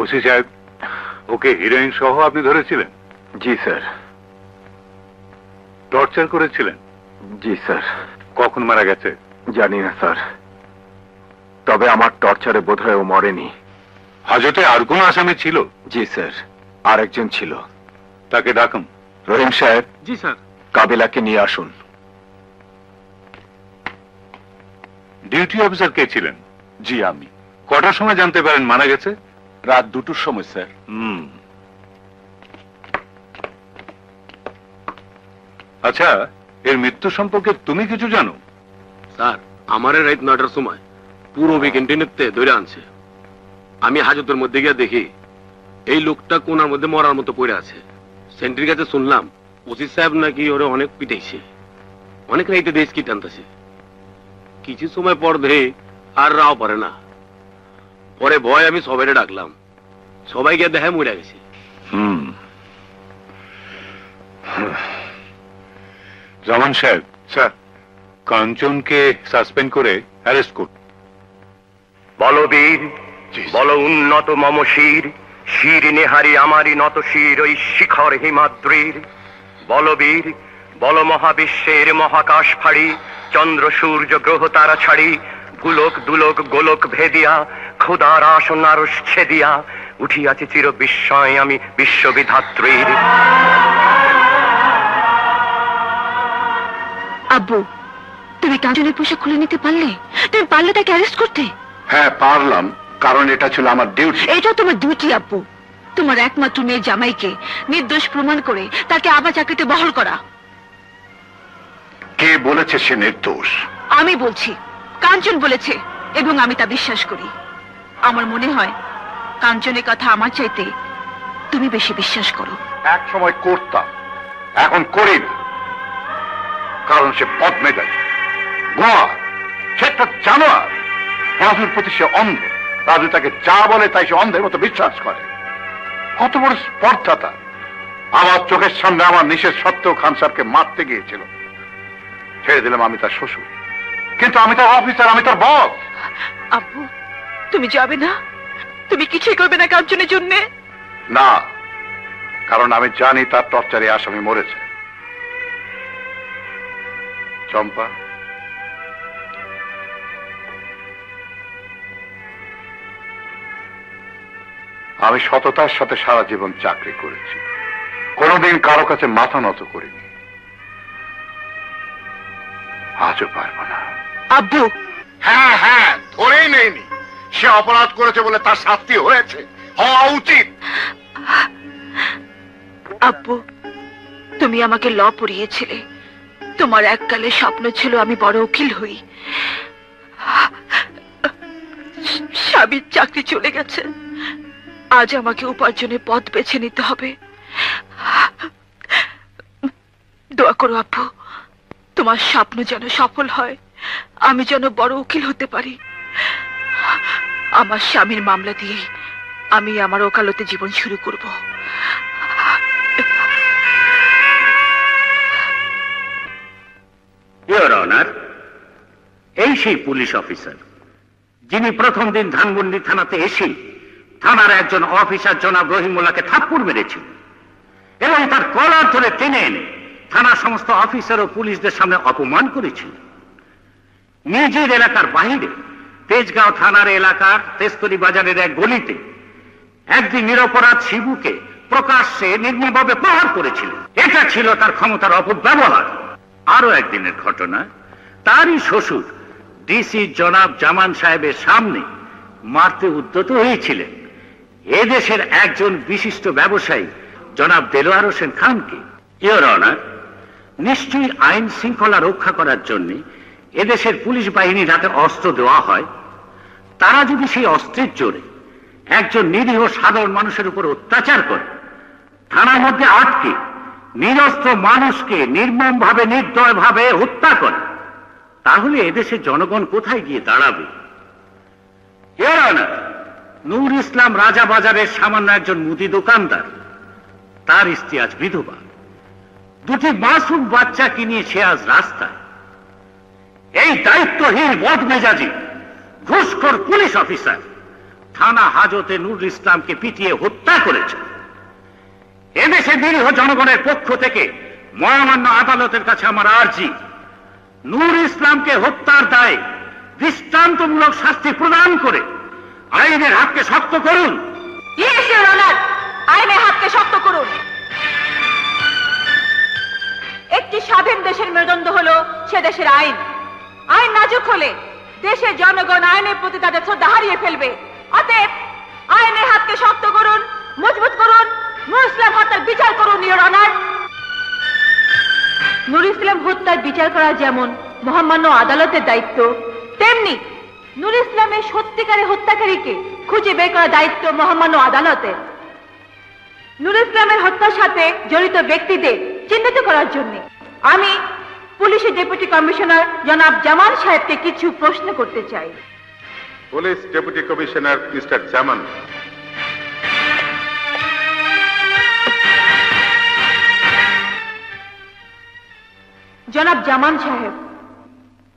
ওসি সাহেব, ওকে হিরোইন সহ আপনি ধরেছিলেন? জি স্যার। টর্চার করেছিলেন? জি স্যার। কখন মারা গেছে? জানি না স্যার, তবে আমার টর্চারে বোধহয় ও মরেনি। হাজতে আর কোন আসামি ছিল? জি স্যার, আরেকজন ছিল। তাকে ডাকুন। রহিম সাহেব। জি স্যার। কাবিলাকে নিয়ে আসুন। ডিউটি অফিসার কে ছিলেন? জি আমি। কটার সময় জানতে পারেন মারা গেছে? রাত 2টোর সময় স্যার। আচ্ছা, এর মৃত্যু সম্পর্কে তুমি কিছু জানো? স্যার, আমারে রাত 9টার সময় পুরো ক্যান্টিনেতে ধরে আনছে। আমি হাজতের মধ্যে গিয়ে দেখি এই লোকটা কোনার মধ্যে মরার মতো পড়ে আছে। সেন্ট্রির কাছে শুনলাম ওসি সাহেব নাকি ওরে অনেক পিটাইছে, অনেক রাইতে দেশ কি টানতেছে। কিছু সময় পর দেখে আর রাও পারে না। পরে ভয় আমি সবাইকে ডাকলাম, সবাই গিয়ে দেখে মরে গেছে। জামান সাহেব, স্যার, কাঞ্চনকে সাসপেন্ড করে অ্যারেস্ট করুন। বলবীর, বল উন্নত মম শির, শির নেহারি আমারি নত শির ওই শিখর হিমাদ্রির। বলবীর, বল মহাবিশ্বের মহাকাশ ফাড়ি, চন্দ্র সূর্য গ্রহ তারা ছাড়ি, ভুলোক দুলোক গোলক ভেদিয়া, খোদার আসন আরশ ছেদিয়া, উঠিয়াছে চির বিস্ময় আমি বিশ্ববিধাত্রীর। আব্বু, তুমি কাঞ্চনের পোশাক খুলে নিতে পারলে? তুমি পারলে তাকে অ্যারেস্ট করতে? হ্যাঁ পারলাম, কারণ এটা ছিল আমার ডিউটি। এটা তোমার ডিউটি আব্বু, তোমার একমাত্র মেয়ে জামাইকে নির্দোষ প্রমাণ করে তাকে আবার চাকরিতে বহাল করা। কে বলেছে সে নির্দোষ? আমি বলছি, কাঞ্চন বলেছে, এবং আমি তা বিশ্বাস করি। আমার মনে হয় কাঞ্চনের কথা আমার চাইতে তুমি বেশি বিশ্বাস করো। এক সময় করতাম, এখন করি না, কারণ সে বদমেজাজ, গোয়ার, সে একটা জানোয়ার। রাজুর প্রতি সে অন্ধ। রাজু তাকে যা বলে তাই সে অন্ধের মতো বিশ্বাস করে। কত বড় স্পর্ধা তার! আমার চোখের সামনে আমার নিষেধ সত্ত্বেও খান সাহেবকে মারতে গিয়েছিল। ছেড়ে দিলাম, আমি তার শ্বশুর, কিন্তু আমি তার অফিসার, আমি তার বস। আব্বু, তুমি যাবে না? তুমি কিছুই করবে না কাঞ্চনের জন্য? না, কারণ আমি জানি তার টর্চারে আসামি মরেছে। চম্পা, আমি সততার সাথে সারা জীবন চাকরি করেছি, কোনোদিন কারো কাছে মাথা নত করিনি, আজও পারবো না। আব্বু, হ্যাঁ হ্যাঁ, ধরেই নেইনি। সে অপরাধ করেছে বলে তার শাস্তি হয়েছে, হওয়া উচিত। আব্বু, তুমি আমাকে ল পড়িয়েছিলে। তোমার এককালে স্বপ্ন ছিল আমি বড় উকিল হই। স্বামীর চাকরি চলে গেছে, আজ আমাকে উপার্জনের পথ বেছে নিতে হবে। দোয়া করো আব্বু, তোমার স্বপ্ন যেন সফল হয়, আমি যেন বড় উকিল হতে পারি। আমার স্বামীর মামলা দিয়ে আমি আমার ওকালতে জীবন শুরু করব। ইওর অনার, এই সেই পুলিশ অফিসার যিনি প্রথম দিন ধানমন্ডি থানাতে এসে থানার একজন অফিসার জনাব রহিমুল্লাহকে থাপ্পড় মেরেছিল এবং তার কলার ধরে টেনে এনে থানার সমস্ত অফিসার ও পুলিশদের সামনে অপমান করেছিল। নিজের এলাকার বাইরে তেজগাঁও থানার এলাকার তেস্তরি বাজারের এক গলিতে একদিন নিরপরাধ শিবুকে প্রকাশ্যে নির্মমভাবে প্রহার করেছিল। এটা ছিল তার ক্ষমতার অপব্যবহার। আরো একদিনের ঘটনা, তারই শ্বশুর ডিসি জনাব জামান সাহেবের সামনে মারতে উদ্যত হয়েছিলেন এদেশের একজন বিশিষ্ট ব্যবসায়ী জনাব দেলোয়ার হোসেন খানকে। ইওর অনার, নিশ্চয়ই আইন শৃঙ্খলা রক্ষা করার জন্য এদেশের পুলিশ বাহিনীর হাতে অস্ত্র দেওয়া হয়। তারা যদি সেই অস্ত্রের জোরে একজন নিরীহ সাধারণ মানুষের উপর অত্যাচার করে, থানার মধ্যে আটকে নিরস্ত্র মানুষকে নির্মমভাবে নির্দয়ভাবে হত্যা করে, তাহলে এদেশের জনগণ কোথায় গিয়ে দাঁড়াবে? নূর ইসলাম রাজাবাজারের সামান্য একজন মুদি দোকানদার, তার স্ত্রী আজ বিধবা, দুটি মাসুম বাচ্চাকে নিয়ে সে আজ রাস্তায়। এই দায়িত্বহীন বদমেজাজি ঘুষখোর পুলিশ অফিসার থানা হাজতে নূর ইসলামকে পিটিয়ে হত্যা করেছে। এদেশে নিরীহ জনগণের পক্ষ থেকে মহামান্য আদালতের কাছে আমার আর্জি, নূর ইসলামকে হত্যার দায়ে দৃষ্টান্তমূলক শাস্তি প্রদান করে আইনের হাতকে শক্ত করুন। আইনের হাতকে শক্ত করুন। একটি স্বাধীন দেশের মেরুদণ্ড হলো সে দেশের আইন। আইন নাজুক হলে দেশের জনগণ আইনের প্রতি তাদের শ্রদ্ধা হারিয়ে ফেলবে। অতএব আইনের হাতকে শক্ত করুন, মজবুত করুন, নূর ইসলাম হত্যার বিচার করুন। ইওর অনার, নূর ইসলাম হত্যার বিচার করা যেমন মহামান্য আদালতের দায়িত্ব, তেমনি নূর ইসলামের সত্যিকারের হত্যাকারীকে খুঁজে বের করার দায়িত্ব মহামান্য আদালতের। নূর ইসলামের হত্যার সাথে জড়িত ব্যক্তিদের চিহ্নিত করার জন্য আমি পুলিশের ডেপুটি কমিশনার জনাব জামান সাহেবকে কিছু প্রশ্ন করতে চাই। পুলিশ ডেপুটি কমিশনার মিস্টার জামান। জনাব জামান সাহেব,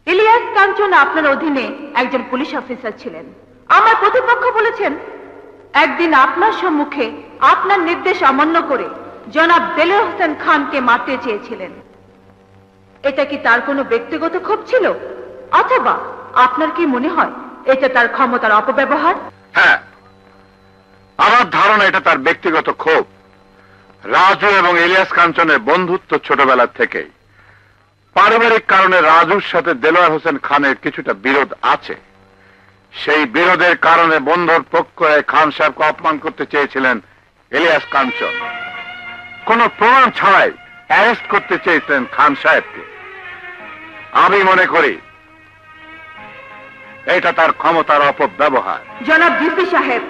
ইলিয়াস কাঞ্চন আপনার অধীনে একজন পুলিশ অফিসার ছিলেন। আমার প্রতিপক্ষ বলেছেন একদিন আপনার সম্মুখে আপনার নির্দেশ অমান্য করে জনাব দেলোয়ার হোসেন খানকে মারতে চেয়েছিলেন। এটা কি তার কোনো ব্যক্তিগত ক্ষোভ ছিল, অথবা আপনার কি মনে হয় এটা তার ক্ষমতার অপব্যবহার? হ্যাঁ, আমার ধারণা এটা তার ব্যক্তিগত ক্ষোভ। রাজু এবং ইলিয়াস কাঞ্চনের বন্ধুত্ব ছোটবেলার থেকেই। পারিবারিক কারণে রাজুর সাথে দেলোয়ার হোসেন খানের কিছুটা বিরোধ আছে। সেই বিরোধের কারণে বন্ধুর পক্ষ হয়ে খান সাহেবকে অপমান করতে চেয়েছিলেন ইলিয়াস কাঞ্চন। কোন প্রমাণ ছাড়াই অ্যারেস্ট করতে চেয়েছিলেন খান সাহেবকে। আমি মনে করি এটা তার ক্ষমতার অপব্যবহার। জনাব ডিসি সাহেব,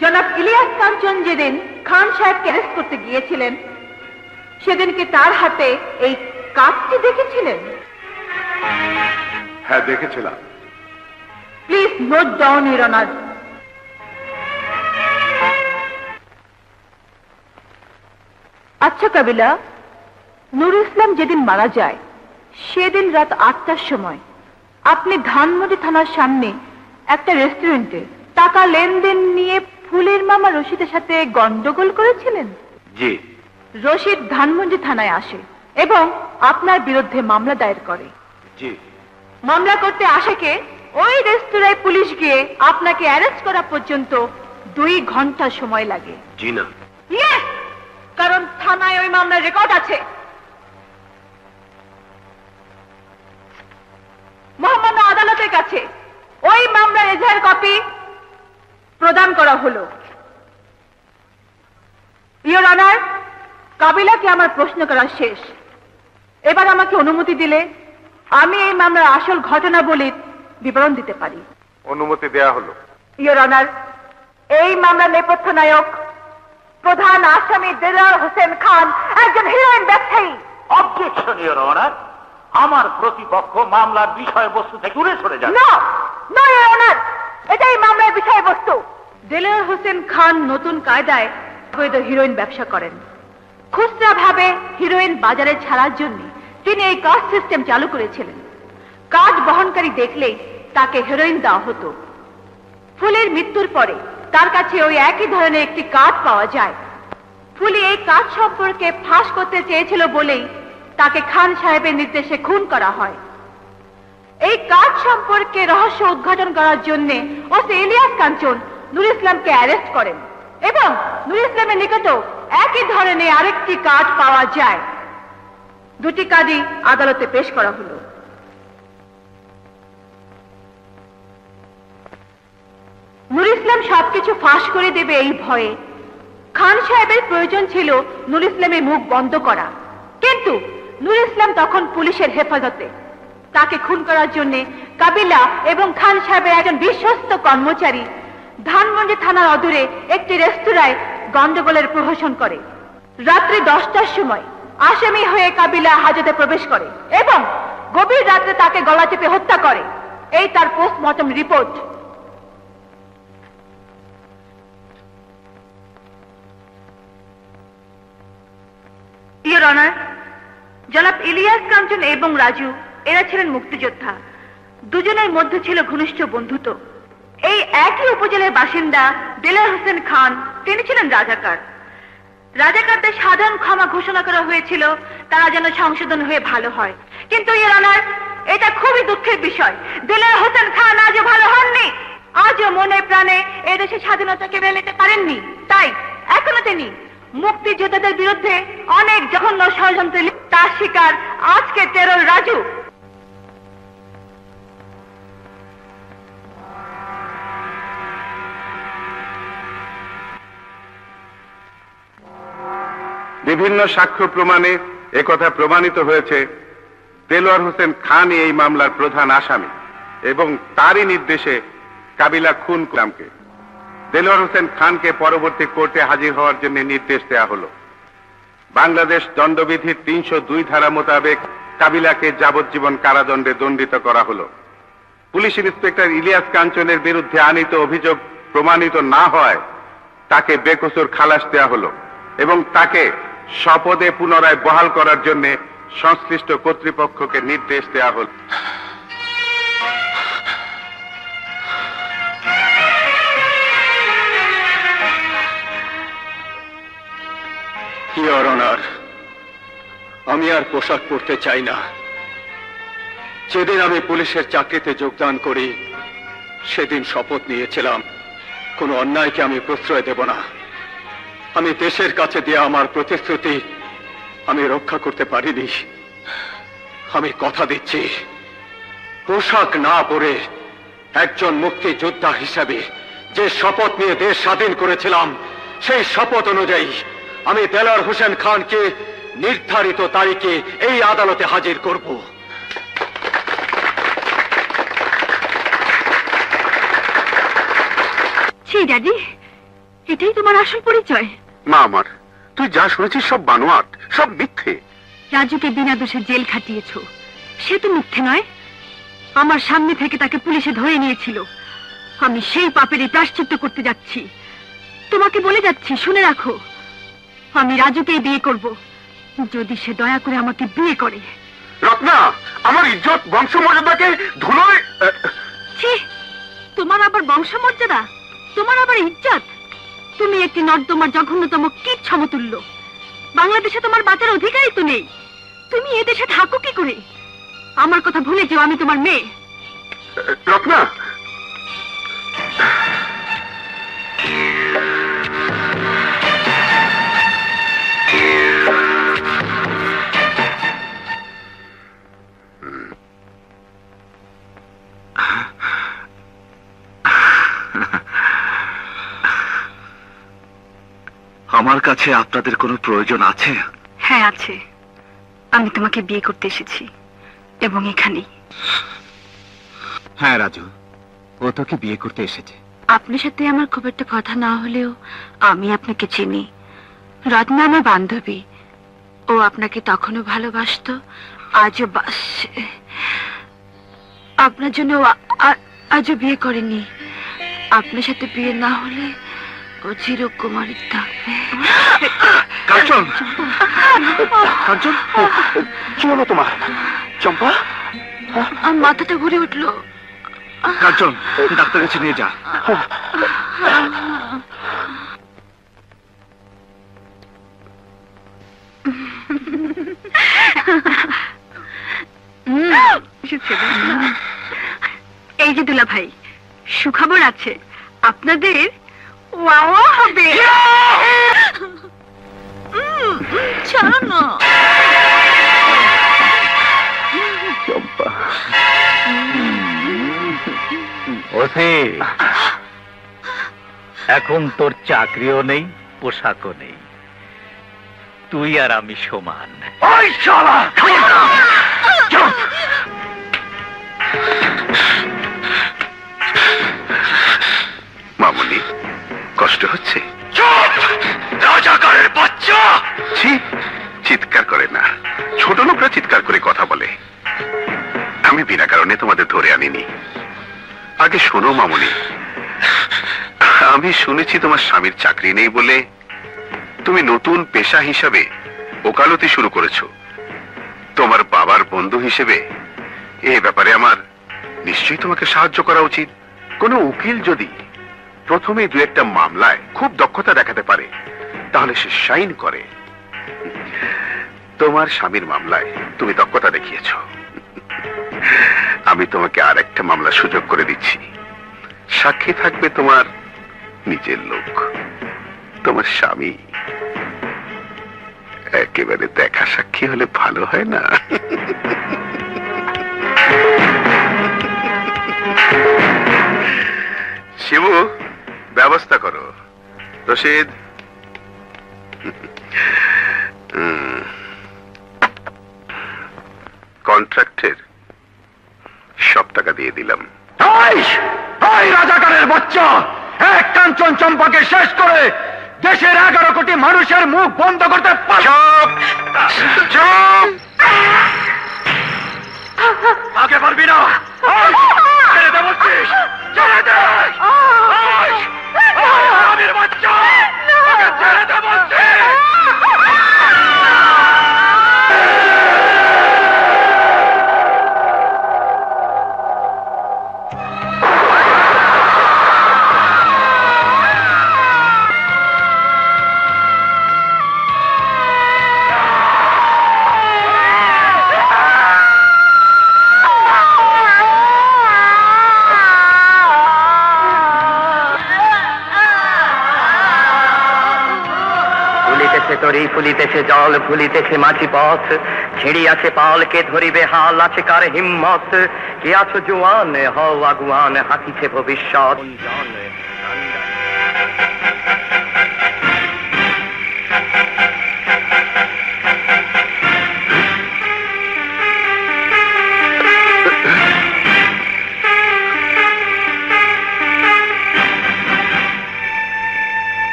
জনাব ইলিয়াস কাঞ্চন যেদিন খান সাহেবকে অ্যারেস্ট করতে গিয়েছিলেন সেদিন কি তার হাতে এই কার্ডটি দেখেছিলেন? হ্যাঁ, দেখেছিলাম। Please note down your honour. আচ্ছা কাবিলা, নূর ইসলাম যেদিন মারা যায় সেদিন রাত 8টার সময় আপনি ধানমন্ডি থানার সামনে একটা রেস্টুরেন্টে টাকা লেনদেন নিয়ে ফুলের মামা রশিদের সাথে গন্ডগোল করেছিলেন। জি। রশিদ ধানমন্ডি থানায় আসে এবং আপনার বিরুদ্ধে মামলা দায়ের করে। জি। মামলা করতে আসাকে ওই রেস্তোরাঁয় পুলিশ গিয়ে আপনাকে অ্যারেস্ট করা পর্যন্ত 2 ঘন্টা সময় লাগে। জি না। ইয়েস, কারণ থানায় ওই মামলার রেকর্ড আছে। মহামান্য আদালতের কাছে ওই মামলার এজাহার কপি প্রদান করা হলো। ইওর অনার, কাবিলাকে আমার প্রশ্ন করা শেষ। এবার আমাকে অনুমতি দিলে আমি এই মামলার আসল ঘটনাবলীর বিবরণ দিতে পারি। অনুমতি দেয়া হলো। ইওর অনার, এই মামলার নেপথ্য নায়ক প্রধান আসামি দেলোয়ার হোসেন খান একজন হিরোইন ব্যবসায়ী। অবজেকশন ইওর অনার, আমার প্রতিপক্ষ মামলার বিষয়বস্তু থেকে দূরে সরে যান। না না ইওর অনার, এটাই মামলার বিষয়বস্তু। দেলোয়ার হোসেন খান নতুন কায়দায় অবৈধ হিরোইন ব্যবসা করেন। খুচরা ভাবে হিরোইন বাজারে ছাড়ার জন্য তিনি এই কার্ড সিস্টেম চালু করেছিলেন। কার্ড বহনকারী দেখলেই তাকে হেরোইন দেওয়া হতো। ফুলের মৃত্যুর পরে তার কাছে ওই একই ধরনের একটি কার্ড পাওয়া যায়। ফুলি এই কার্ড সম্পর্কে ফাঁস করতে চেয়েছিল বলেই তাকে খান সাহেবের নির্দেশে খুন করা হয়। এই কার্ড সম্পর্কে রহস্য উদ্ঘাটন করার জন্য ওসি ইলিয়াস কাঞ্চন নূর ইসলামকে অ্যারেস্ট করেন এবং নূর ইসলামের নিকটেও একই ধরনের আরেকটি কার্ড পাওয়া যায়। 2টি কার্ডই আদালতে পেশ করা হলো। নূর ইসলাম সবকিছু ফাঁস করে দেবে এই ভয়ে খান সাহেবের প্রয়োজন ছিল নূর ইসলামের মুখ বন্ধ করা, কিন্তু নূর ইসলাম তখন পুলিশের হেফাজতে। তাকে খুন করার জন্য কাবিলা এবং খান সাহেবের একজন বিশ্বস্ত কর্মচারী ধানমন্ডি থানার অদূরে একটি রেস্তোরাঁয় গন্ডগোলের প্রহসন করে। রাত্রি 10টার সময় আসামি হয়ে কাবিলা হাজতে প্রবেশ করে এবং গভীর রাত্রে তাকে গলা চেপে হত্যা করে। এই তার পোস্টমর্টম রিপোর্ট। ইয়োর অনার, জনাব ইলিয়াস কাঞ্চন এবং রাজু এরা ছিলেন মুক্তিযোদ্ধা। দুজনের মধ্যে ছিল ঘনিষ্ঠ বন্ধুত্ব। এই একই উপজেলার বাসিন্দা দেলোয়ার হোসেন খান, তিনি ছিলেন রাজাকার। রাজাকারদের সাধারণ ক্ষমা ঘোষণা করা হয়েছিল তারা যেন সংশোধন হয়ে ভালো হয়, কিন্তু ইয়োর অনার, এটা খুবই দুঃখের বিষয়, দেলোয়ার হোসেন খান আজও ভালো হননি। আজও মনে প্রাণে এদেশের স্বাধীনতাকে মেনে নিতে পারেননি। তাই এখনো তিনি মুক্তিযোদ্ধাদের বিরুদ্ধে অনেক জঘন্য ষড়যন্ত্রে তার শিকার আজকে টেরর রাজু। বিভিন্ন সাক্ষ্য প্রমাণে একথা প্রমাণিত হয়েছে দেলোয়ার হোসেন খানই এই মামলার প্রধান আসামি এবং তারই নির্দেশে কাবিলা খুন করলামকে। দেলোয়ার হোসেন খানকে পরবর্তী কোর্টে হাজির হওয়ার জন্য নির্দেশ দেওয়া হলো। বাংলাদেশ দণ্ডবিধির 302 ধারা মোতাবেক কাবিলাকে যাবজ্জীবন কারাদণ্ডে দণ্ডিত করা হলো। পুলিশ ইন্সপেক্টর ইলিয়াস কাঞ্চনের বিরুদ্ধে আনিত অভিযোগ প্রমাণিত না হয় তাকে বেকসুর খালাস দেওয়া হলো এবং তাকে স্বপদে পুনরায় বহাল করার জন্য সংশ্লিষ্ট কর্তৃপক্ষকে নির্দেশ দেওয়া হল। ইয়োর অনার, আমি আর পোশাক পরতে চাই না। যেদিন আমি পুলিশের চাকরিতে যোগদান করি সেদিন শপথ নিয়েছিলাম কোনো অন্যায়কে আমি প্রশ্রয় দেব না। আমি দেশের কাছে দিয়ে আমার প্রতিশ্রুতি আমি রক্ষা করতে পারিনি। আমি কথা দিচ্ছি, পোশাক না পরে একজন মুক্তিযোদ্ধা হিসাবে যে শপথ নিয়ে দেশ স্বাধীন করেছিলাম সেই শপথ অনুযায়ী আমি দেলোয়ার হোসেন খানকে নির্ধারিত তারিখে এই আদালতে হাজির করব। সেই ড্যাডি, এটাই তোমার আসল পরিচয়? মা আমার, তুই যা শুনেছিস সব বানোয়াট, সব মিথ্যে। রাজুকে বিনা দোষে জেল খাটিয়েছ, সে তো মিথ্যে নয়। আমার সামনে থেকে তাকে পুলিশে ধরে নিয়েছিল। আমি সেই পাপেরই প্রায়শ্চিত্ত করতে যাচ্ছি। তোমাকে বলে যাচ্ছি, শুনে রাখো, আমি রাজুকেই বিয়ে করব যদি সে দয়া করে আমাকে বিয়ে করে। রত্না, আমার ইজ্জত বংশমর্যাদাকে ধুলোয়। ছি, তোমার আবার বংশমর্যাদা, তোমার আবার ইজ্জত? তুমি একটি নর্দমার জঘন্যতম কীট সমতুল্য। বাংলাদেশে তোমার বাঁচার অধিকারই তো নেই। তুমি এদেশে থাকো কি করে? আমার কথা ভুলে যেও, আমি তোমার মেয়ে। রত্না, আমার কাছে আপনাদের কোনো প্রয়োজন আছে? হ্যাঁ আছে। আমি তোমাকে বিয়ে করতে এসেছি এবং এখানেই। হ্যাঁ রাজু, ও তোকে বিয়ে করতে এসেছে। আপনার সাথে আমার খুব একটা কথা না হলেও আমি আপনাকে চিনি। রত্না আমার বান্ধবী। ও আপনাকে তখনও ভালোবাসতো, আজও বাসছে। আপনার জন্য আজও বিয়ে করেনি। আপনার সাথে বিয়ে না হলে ও চিরকুমারী থাকবে। কাঞ্চন, কাঞ্চন, কি হলো তোমার? চম্পা, মাথাটা ঘুরে উঠলো। কাঞ্চন, ডাক্তার কাছে নিয়ে যা। এই যে দুলা ভাই, সুখবর আছে, আপনাদের ওয়াও হবে। ছাড়ো না। চম্পা, ওসে, এখন তোর চাকরিও নেই, পোশাকও নেই। তুই আর আমি সমান। ওই শালা! চুপ! মামুনি, কষ্ট হচ্ছে? চুপ! রাজাকারের বাচ্চা! ছি, চিৎকার করে না। ছোট লোকরা চিৎকার করে কথা বলে। আমি বিনা কারণে তোমাদের ধরে আনিনি। আগে শোনো মামুনি, আমি শুনেছি তোমার স্বামীর চাকরি নেই বলে তুমি নতুন পেশা হিসাবে ওকালতি শুরু করেছো। তোমার বাবার বন্ধু হিসেবে এ ব্যাপারে আমার নিশ্চয়ই তোমাকে সাহায্য করা উচিত। কোনো উকিল যদি প্রথমে দু একটা মামলায় খুব দক্ষতা দেখাতে পারে তাহলে সে সাইন করে। তোমার স্বামীর মামলায় তুমি দক্ষতা দেখিয়েছ। আমি তোমাকে আর একটা মামলা সুযোগ করে দিচ্ছি। সাক্ষী থাকবে তোমার নিজের লোক, তোমার স্বামী। একেবারে দেখা সাক্ষী হলে ভালো হয় না? শিবু, ব্যবস্থা করো। রশিদ, কন্ট্রাক্টের সব টাকা দিয়ে দিলাম। রাজাকারের বাচ্চা, এক কাঞ্চন চম্পাকে শেষ করে দেশের 11 কোটি মানুষের মুখ বন্ধ করতে আগে পারবি না। ছেড়ে দে বলছিস, ছেড়ে দে। বাচ্চা, ছেড়ে দে বলছিস। তরি ফুলিতেছে জল, ভুলিতেছে মাঝি পথ, ছিড়িয়াছে পাল, কে ধরিবে হাল, আছে কার হিম্মত, কে আছো জোয়ান, হও আগুয়ান, হাসিছে ভবিষ্যৎ।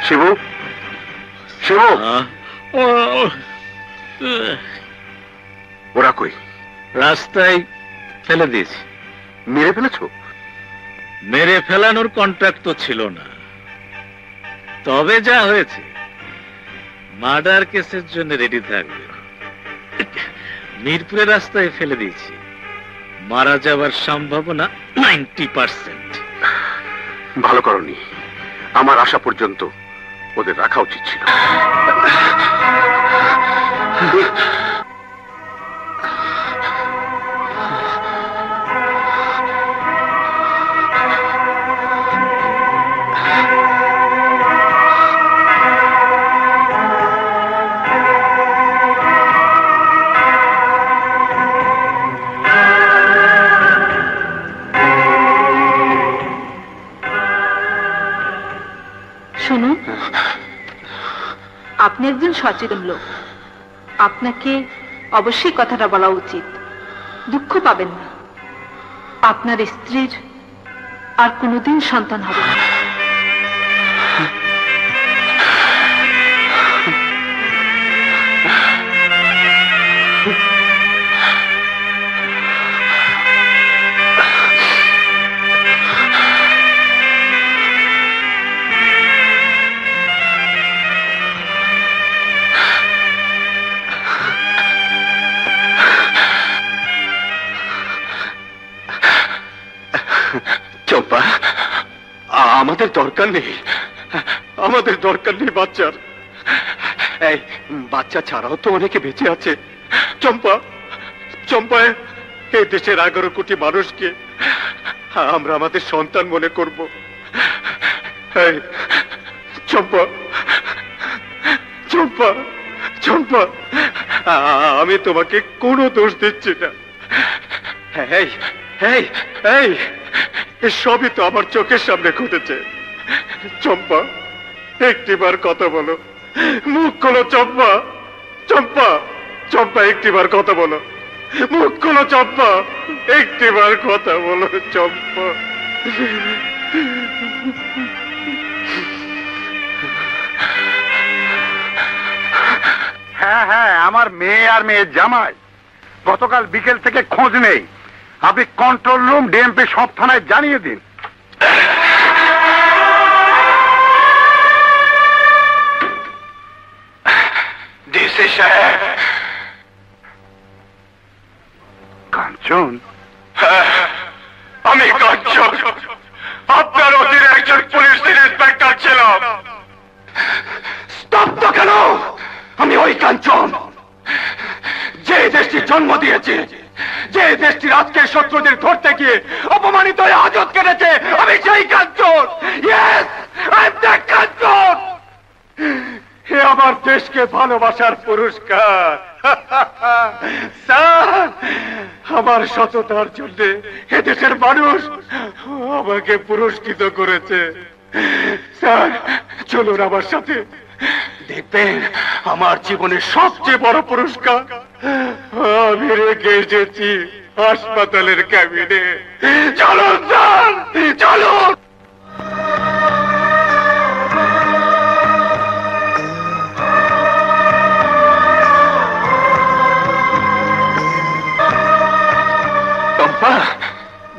শিবু, শিবু, ওরা কই? রাস্তায় ফেলে দিয়েছি। মেরে ফেলেছো? মেরে ফেলানোর কন্ট্রাক্ট তো ছিল না, তবে যা হয়েছে মার্ডার কেসের জন্য রেডি থাকবে। মিরপুরের রাস্তায় ফেলে দিয়েছি, মারা যাওয়ার সম্ভাবনা 90%। ভালো করনি, আমার আশা পর্যন্ত ওদের রাখা উচিত ছিল। শুনুন, আপনি একজন সচেতন লোক, আপনাকে অবশ্যই কথাটা বলা উচিত। দুঃখ পাবেন না, আপনার স্ত্রীর আর কোনোদিন সন্তান হবে না। চম্পা, আমাদের দরকার নেই, আমাদের দরকার নেই বাচ্চার। এই বাচ্চা ছাড়াও তো অনেকে বেঁচে আছে। চম্পা, চম্পা, এই দেশের 11 কোটি মানুষকে আমরা আমাদের সন্তান মনে করব। এই চম্পা, চম্পা, চম্পা, আমি তোমাকে কোনো দোষ দিচ্ছি না। এই এই এই সবই তো আমার চোখের সামনে ঘটেছে। চম্পা, একটিবার কথা বলো, মুখ খোলো চম্পা, চম্পা, চম্পা একটিবার কথা বলো, মুখ খোলো চম্পা, একটিবার কথা বলো চম্পা। হ্যাঁ হ্যাঁ, আমার মেয়ে আর মেয়ের জামাই গতকাল বিকেল থেকে খোঁজ নেই। আপনি কন্ট্রোল রুম ডিএমপি সব থানায় জানিয়ে দিন। ডিসি সাহেব। কাঞ্চন? আমি কাঞ্চন, আপনার অধীনে একজন পুলিশ ইন্সপেক্টর ছিলাম। স্তব্ধ কেন? আমি ওই কাঞ্চন, যে দেশটির জন্ম দিয়েছে, যে দেশটির আজকে শত্রুদের ধরতে গিয়ে অপমানিত হয়ে হাজত কেটেছে, আমি সেই কাঞ্চন। ইয়েস, আই এম দ্য কাঞ্চন। হে আমার দেশকে ভালোবাসার পুরস্কার। স্যার, আমার সততার জন্য এ দেশের মানুষ আমাকে পুরস্কৃত করেছে। স্যার, চলুন আমার সাথে, দেখবেন আমার জীবনের সবচেয়ে বড় পুরস্কার আমি রেখে এসেছি হাসপাতালের ক্যাবিনে। চলুন স্যার, চলুন। চম্পা,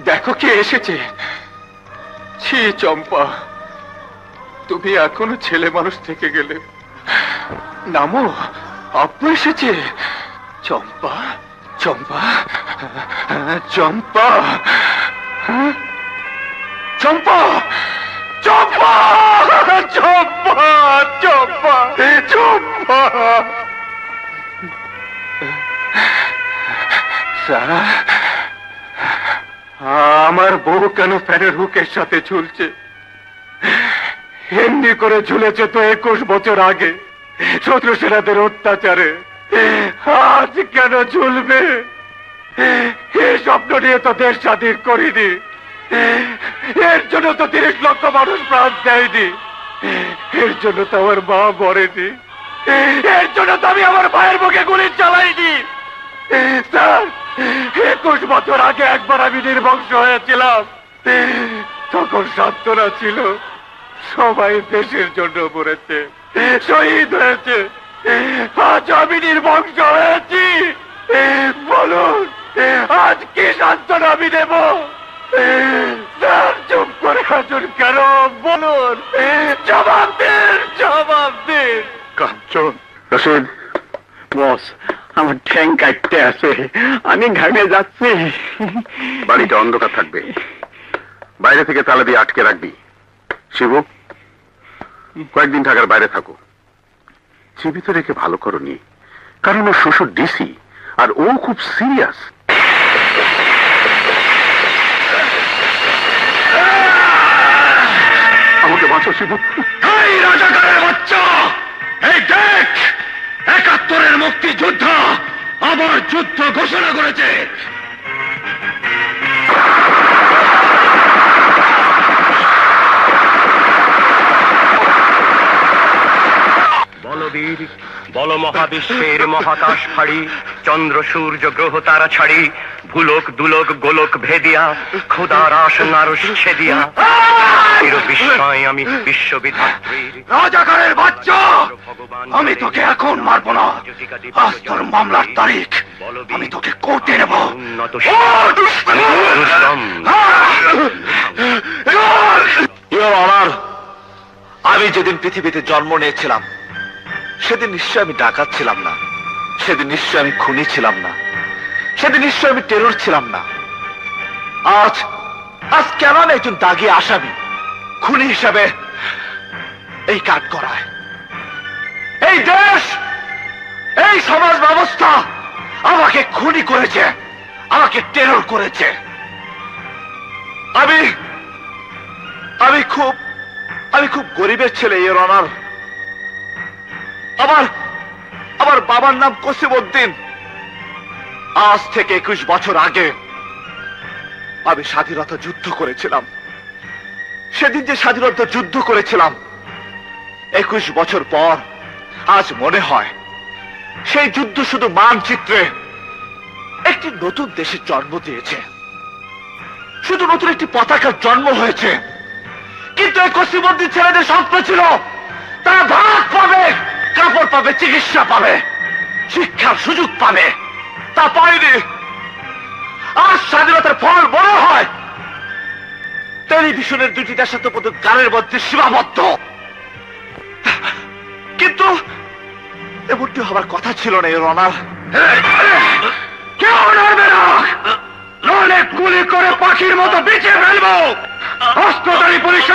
দেখো কে এসেছে। ছি চম্পা, তুমি এখনো ছেলে মানুষ থেকে গেলে। নামো, আপু এসেছে। চম্পা, চম্পা, চম্পা, চম্পা, চম্পা, চম্পা, চম্পা, চম্পা। সারা, আমার বউ কেন ফ্যানের হুকের সাথে ঝুলছে? এমনি করে ঝুলেছে তো 21 বছর আগে শত্রু সেনাদের অত্যাচারে। আজ কেন ঝুলবে? এই স্বপ্ন নিয়ে তো দেশ স্বাধীন করিনি, এর জন্য তো 30 লক্ষ মানুষ প্রাণ দেয়নি, এর জন্য তো আমার মা মরেনি, এর জন্য তো আমি আমার ভাইয়ের মুখে গুলি চালাইনি। স্যার, 21 বছর আগে একবার আমি নির্বংশ হয়েছিলাম, তখন সান্ত্বনা ছিল সবাই দেশের জন্য মরেছে, শহীদ হয়েছে। আজ আমি নির্বংশ হয়েছি, বলুন আজ কি সান্ত্বনা আমি দেব? স্যার, চুপ করে আছেন কেন? বলুন, জবাব দিন, জবাব দিন। কাঞ্চন, রশিদ, বস, আমার ঠ্যাং কাটতে আছে, আমি ঘামে যাচ্ছি। বাড়িটা অন্ধকার থাকবে, বাইরে থেকে তালা দিয়ে আটকে রাখবি। শিবু, কয়েকদিন ঢাকার বাইরে থাকো। জীবিত রেখে ভালো করনি, কারণ ও শ্বশুর ডিসি আর ও খুব সিরিয়াস। আমাকে বাঁচো শিবু। এই রাজাকারের বাচ্চা, এই দেখ, 71-এর মুক্তিযোদ্ধা আবার যুদ্ধ ঘোষণা করেছে। বলবীর, বল মহাবিশ্বের মহাকাশ ফাড়ি, চন্দ্র সূর্য গ্রহ তারা ছাড়ি, ভুলোক দুলোক গোলক ভেদিয়া, খোদার আসনারস ছেদিয়া, চির বিস্ময় আমি বিশ্ববিধাত্রীর। রাজাকারের বাচ্চা, আমি তোকে এখন মারবো না, আজ তোর মামলার তারিখ, আমি তোকে কোর্টে নেব। আমি যেদিন পৃথিবীতে জন্ম নিয়েছিলাম সেদিন নিশ্চয় আমি ডাকাত ছিলাম না, সেদিন নিশ্চয় আমি খুনি ছিলাম না, সেদিন নিশ্চয় আমি টেরর ছিলাম না। আজ আজ কেন আমি একজন দাগী আসামি, খুনি হিসাবে এই কাজ করায়? এই দেশ, এই সমাজ ব্যবস্থা আমাকে খুনি করেছে, আমাকে টেরর করেছে। আমি খুব গরিবের ছেলে, ইওর অনার। আমার বাবার নাম কসিমউদ্দিন। আজ থেকে 21 বছর আগে আমি স্বাধীনতা যুদ্ধ করেছিলাম। সেদিন যে স্বাধীনতা যুদ্ধ করেছিলাম, 21 বছর পর আজ মনে হয় সেই যুদ্ধ শুধু মানচিত্রে একটি নতুন দেশের জন্ম দিয়েছে, শুধু নতুন একটি পতাকার জন্ম হয়েছে। কিন্তু এই কসিবন্দি ছেলেদের স্বপ্ন ছিল তারা ভাত পাবে, কাপড় পাবে, চিকিৎসা পাবে, শিক্ষার সুযোগ পাবে। তা পায়নি। আজ স্বাধীনতার ফল মনে হয় টেলিভিশনের দুটি দেশাত্মবোধক গানের মধ্যে সীমাবদ্ধ। কিন্তু এমনটি হবার কথা ছিল না। এর অনার কেউ নড়বে না, নড়লে গুলি করে পাখির মতো বেঁচে ফেলবো। অস্ত্রধারী পুলিশ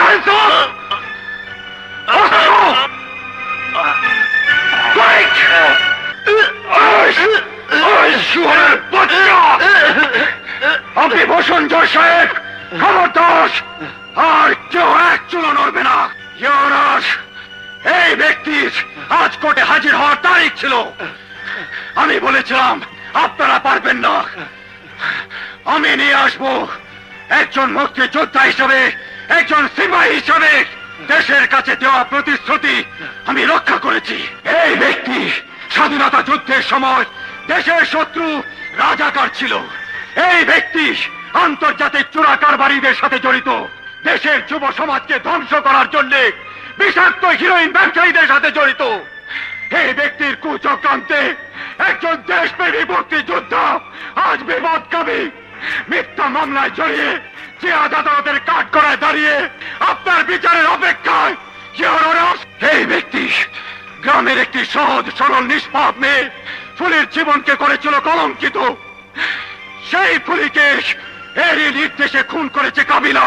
আপনি বসুন জয় সাহেব, খবরদার আর কেউ এক চুলো নড়বে না। এই ব্যক্তির আজ কোর্টে হাজির হওয়ার তারিখ ছিল। আমি বলেছিলাম আপনারা পারবেন না, আমি নিয়ে আসবো একজন মুক্তিযোদ্ধা হিসেবে, একজন সিপাহী হিসেবে। দেশের কাছে দেওয়া প্রতিশ্রুতি আমি রক্ষা করেছি। এই ব্যক্তি স্বাধীনতা যুদ্ধের সময় দেশের শত্রু রাজাকার ছিল। এই ব্যক্তি আন্তর্জাতিক চোরা কারবারিদের সাথে জড়িত, দেশের যুব সমাজকে ধ্বংস করার জন্য বিষাক্ত হিরোইন ব্যবসায়ীদের সাথে জড়িত। এই ব্যক্তির কুচক্রান্তে একজন দেশপ্রেমী মুক্তিযোদ্ধা আজ বিপদগামী। মিথ্যা মামলায় জড়িয়ে যে আদালতের কাঠগড়ায় দাঁড়িয়ে আপনার বিচারের অপেক্ষায়। এই ব্যক্তি গ্রামের একটি সহজ সরল নিষ্পাপ মেয়ে ফুলের জীবনকে করেছিল কলঙ্কিত। সেই ফুলিকে এরই নির্দেশে খুন করেছে কাবিলা।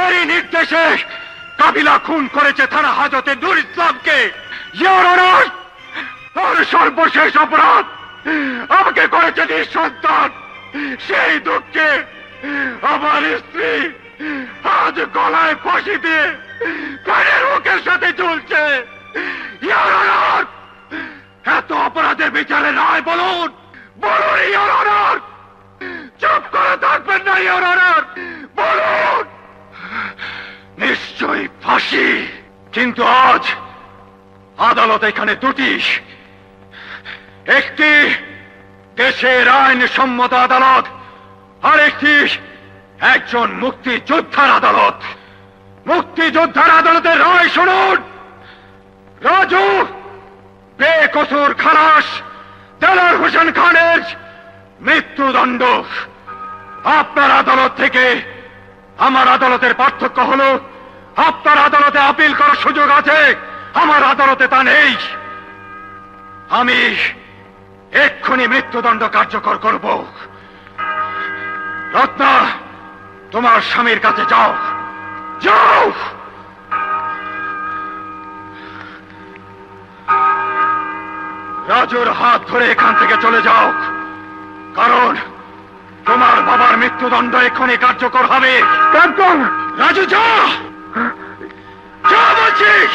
এরই নির্দেশে কাবিলা খুন করেছে থানা হাজতে নূর ইসলামকে। তার সর্বশেষ অপরাধ আমাকে করেছে নিঃসন্তান। সেই দুঃখে আমার স্ত্রী আজ গলায় ফাঁসি দিয়ে প্রাণের মুখের সাথে ঝুলছে। এত অপরাধের বিচারে নয় বলুন, বলুন। চুপ করে থাকবেন না, বলুন। নিশ্চয়ই ফাঁসি। কিন্তু আজ আদালত এখানে দুটি, একটি দেশের আইন সম্মত আদালত, আর একটি একজন মুক্তিযোদ্ধার আদালত। মুক্তিযোদ্ধার আদালতের রায় শুনুন। রাজু বেকসুর খালাস দেলোয়ার হোসেন খানের মৃত্যুদণ্ড। আপনার আদালত থেকে আমার আদালতের পার্থক্য হলো আপনার আদালতে আপিল করার সুযোগ আছে, আমার আদালতে তা নেই। আমি এক্ষুনি মৃত্যুদণ্ড কার্যকর করব। রত্না, তোমার স্বামীর কাছে যাও, যাও। রাজুর হাত ধরে এখান থেকে চলে যাও, কারণ তোমার বাবার মৃত্যুদণ্ড এক্ষুনি কার্যকর হবে। রাজু যা, যা বলছিস।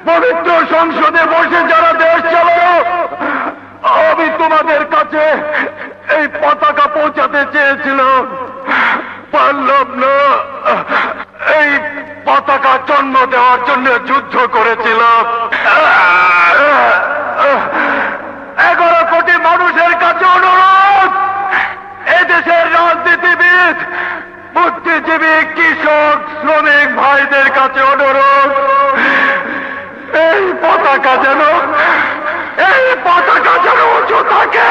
পবিত্র সংসদে বসে যারা দেশ চালাও, আমি তোমাদের কাছে এই এই পতাকা পৌঁছাতে চেয়েছিলাম, পারলাম না। এই পতাকা জন্ম দেওয়ার জন্য যুদ্ধ করেছিলাম। 11 কোটি মানুষের কাছে অনুরোধ, এদেশের রাজনীতিবিদ, বুদ্ধিজীবী, কৃষক, শ্রমিক ভাইদের কাছে অনুরোধ, এই পতাকা যেন উঁচু থাকে,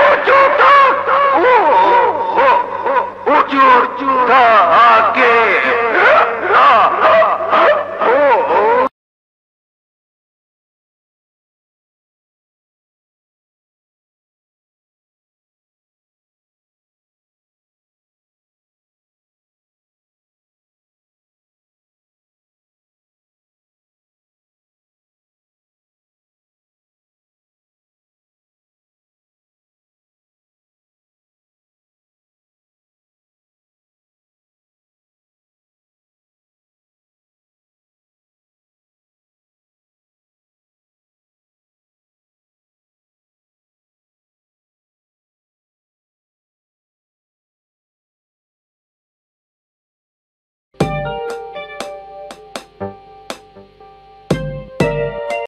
উঁচু থাকে।